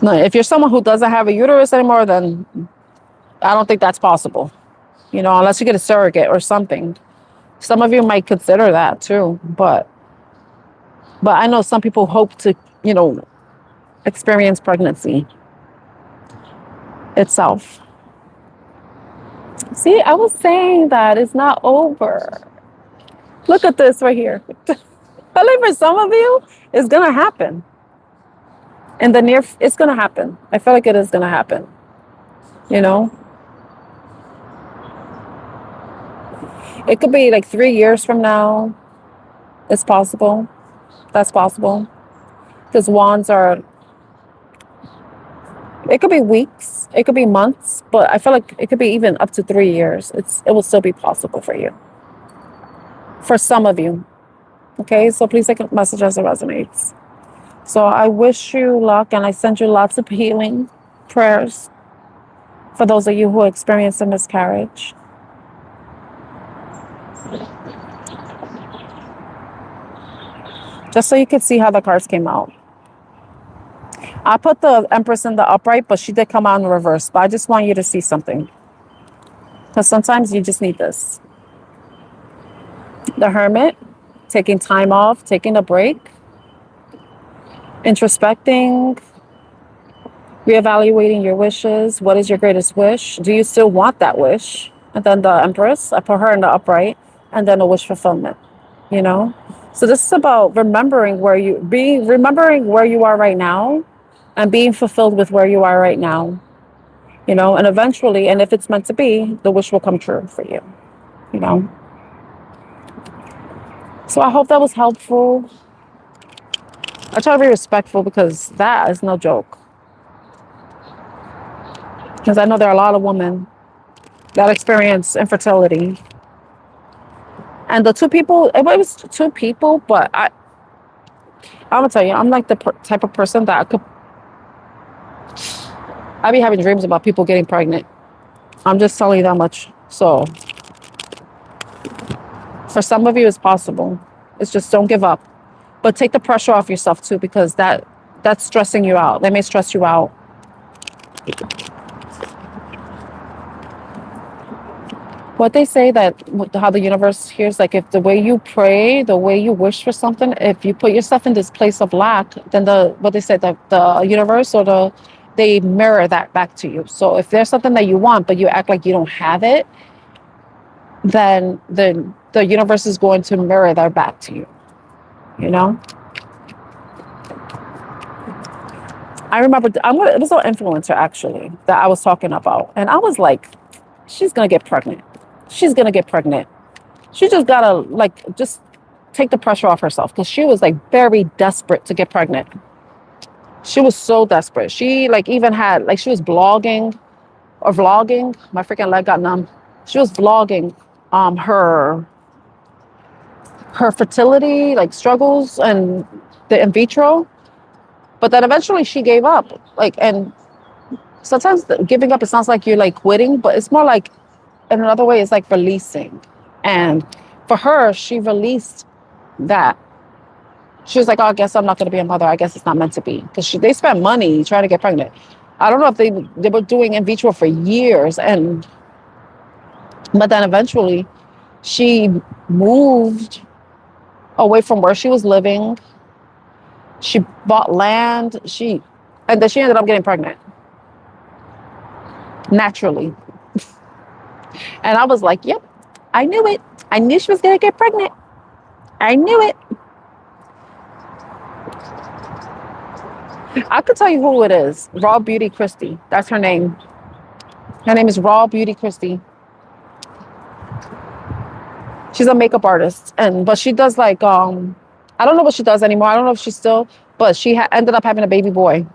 If you're someone who doesn't have a uterus anymore, then I don't think that's possible. Unless you get a surrogate or something. Some of you might consider that too, but I know some people hope to, experience pregnancy itself. See, I was saying that it's not over. Look at this right here. But like for some of you, it's going to happen. It's going to happen. I feel like it is going to happen. It could be like 3 years from now. It's possible. That's possible. Because wands it could be weeks, it could be months, but I feel like it could be even up to 3 years. It will still be possible for you. For some of you. Okay, so please take a message as it resonates. So I wish you luck and I send you lots of healing prayers for those of you who experienced a miscarriage. Just so you can see how the cards came out. I put the Empress in the upright, but she did come out in reverse. But I just want you to see something. Because sometimes you just need this. The Hermit, taking time off, taking a break, introspecting, reevaluating your wishes. What is your greatest wish? Do you still want that wish? And then the Empress, I put her in the upright, and then a wish fulfillment, So this is about remembering where you are right now and being fulfilled with where you are right now, and eventually, and if it's meant to be, the wish will come true for you, So I hope that was helpful. I try to be respectful because that is no joke. Because I know there are a lot of women that experience infertility. And the two people, it was 2 people, but I'm going to tell you, I'm like the type of person that I be having dreams about people getting pregnant. I'm just telling you that much. So for some of you, it's possible. It's just don't give up. But take the pressure off yourself too, because that's stressing you out. That may stress you out. What they say that how the universe hears, like if the way you pray, the way you wish for something, if you put yourself in this place of lack, then what they said, the universe they mirror that back to you. So if there's something that you want, but you act like you don't have it, then the universe is going to mirror that back to you. I remember it was an influencer actually that I was talking about, and I was like, she's gonna get pregnant. She's gonna get pregnant. She just gotta just take the pressure off herself because she was very desperate to get pregnant. She was so desperate. She even had she was blogging or vlogging. My freaking leg got numb. She was vlogging her fertility struggles and the in vitro, but then eventually she gave up. And sometimes giving up, it sounds like you're quitting, but it's more in another way, it's releasing. And for her, she released that. She was like, oh, I guess I'm not going to be a mother. I guess it's not meant to be. Because they spent money trying to get pregnant. I don't know if they were doing in vitro for years. But then eventually, She moved away from where she was living. She bought land. And then she ended up getting pregnant naturally. And I was like, yep, I knew it. I knew she was going to get pregnant. I knew it. I could tell you who it is. Raw Beauty Christie. That's her name. Her name is Raw Beauty Christie. She's a makeup artist, but she does like I don't know what she does anymore. I don't know if she's still, but she ended up having a baby boy.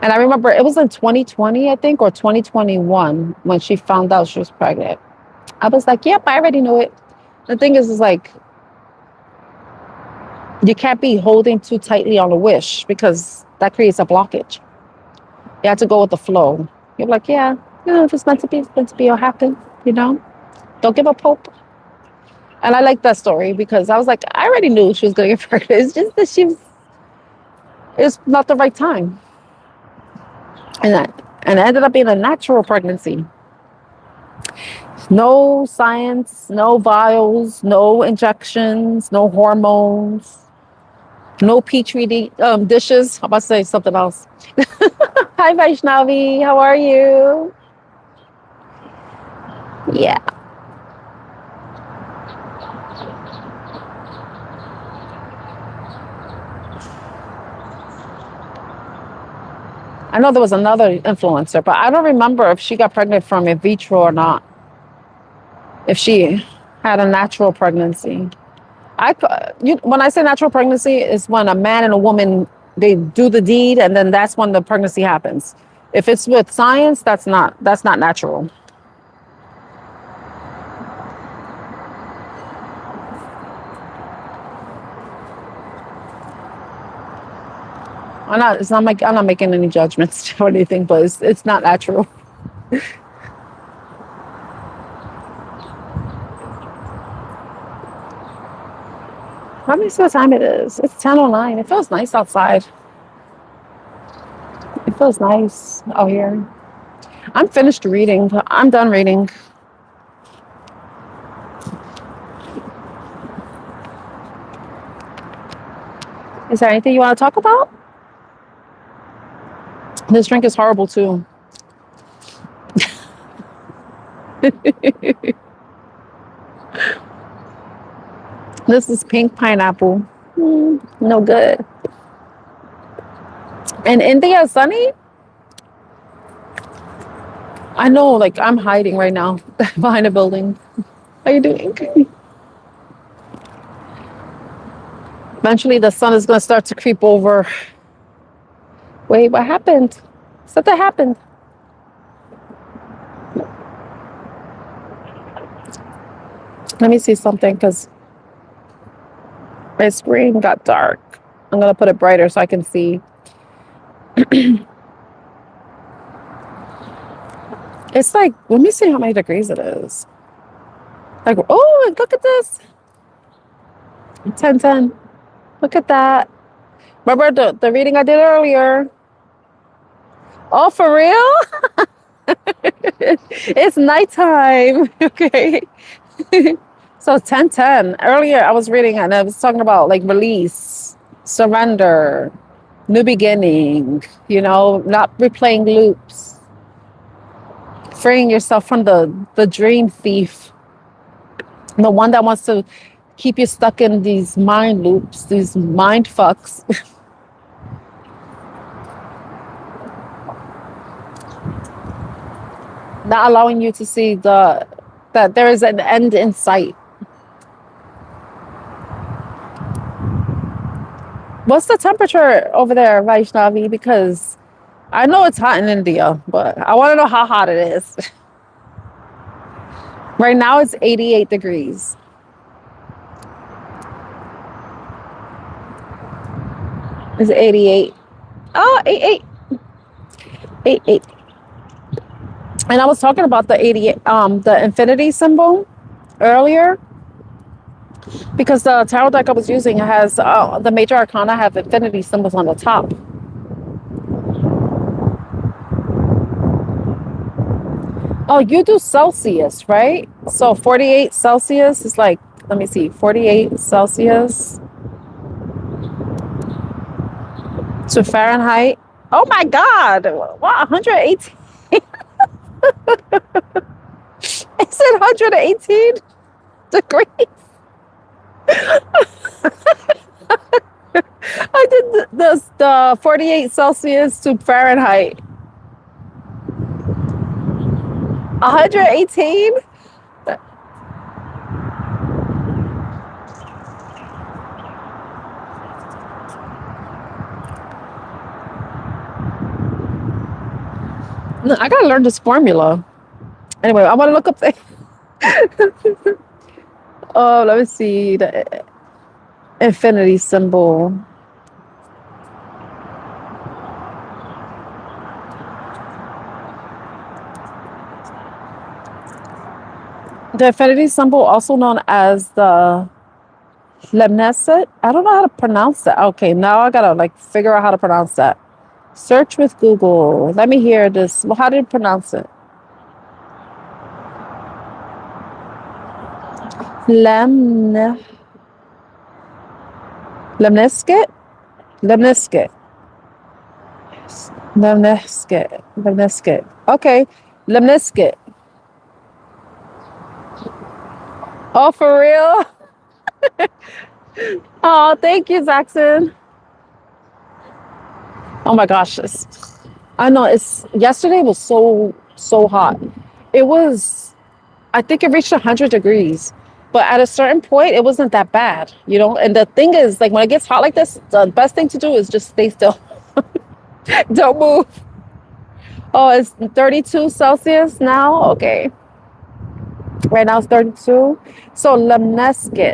And I remember it was in 2020, I think, or 2021 when she found out she was pregnant. I was like, yep, I already knew it. The thing is like, you can't be holding too tightly on a wish because that creates a blockage. You have to go with the flow. You're like, yeah, if it's meant to be, it's meant to be. It'll happen, Don't give up hope. And I like that story because I was like, I already knew she was going to get pregnant. It's just that it's not the right time. And it ended up being a natural pregnancy. No science, no vials, no injections, no hormones, no petri dishes. I'm about to say something else. Hi, Vaishnavi. How are you? Yeah. I know there was another influencer, but I don't remember if she got pregnant from in vitro or not. If she had a natural pregnancy. When I say natural pregnancy, is when a man and a woman, they do the deed, and then that's when the pregnancy happens. If it's with science, that's not natural. I'm not making any judgments or anything, but it's not natural. Let me see what time it is. It's 10:09. It feels nice outside. It feels nice out here. I'm finished reading. I'm done reading. Is there anything you want to talk about? This drink is horrible too. This is pink pineapple. No good. And India, sunny? I know, like I'm hiding right now behind a building. How are you doing? Eventually the sun is going to start to creep over. Wait, what happened? Something happened. Let me see something because my screen got dark. I'm going to put it brighter so I can see. It's like, let me see how many degrees it is. Like, oh, look at this. 10:10. Look at that. Remember the reading I did earlier? Oh, for real? It's nighttime. Okay. So 10:10. Earlier I was reading and I was talking about like release, surrender, new beginning, not replaying loops, freeing yourself from the dream thief, the one that wants to keep you stuck in these mind loops, these mind fucks. Not allowing you to see that there is an end in sight. What's the temperature over there, Vaishnavi? Because I know it's hot in India, but I want to know how hot it is. Right now it's 88 degrees. It's 88. Oh, 88. 88. And I was talking about the 88, the infinity symbol earlier, because the tarot deck I was using has the major arcana have infinity symbols on the top. Oh, you do Celsius, right? So 48 Celsius is like, let me see, 48 Celsius to Fahrenheit. Oh my God. What, 118? I said 118 degrees. I did the 48 Celsius to Fahrenheit. 118? I gotta learn this formula. Anyway, I want to look up the. Oh, let me see the infinity symbol. The infinity symbol, also known as the lemneset. I don't know how to pronounce that. Okay, now I gotta like figure out how to pronounce that. Search with Google. Let me hear this. Well, how do you pronounce it? Lemne lemnisket? Lemnisket. Lemnisket. Lemnisket. Okay. Lemnisket. Oh, for real? Oh, thank you, Jackson. Oh my gosh. I know it's yesterday was so hot. It was, I think it reached 100 degrees. But at a certain point, it wasn't that bad, you know? And the thing is, like when it gets hot like this, the best thing to do is just stay still. Don't move. Oh, it's 32 Celsius now? Okay. Right now it's 32. So lemnisket.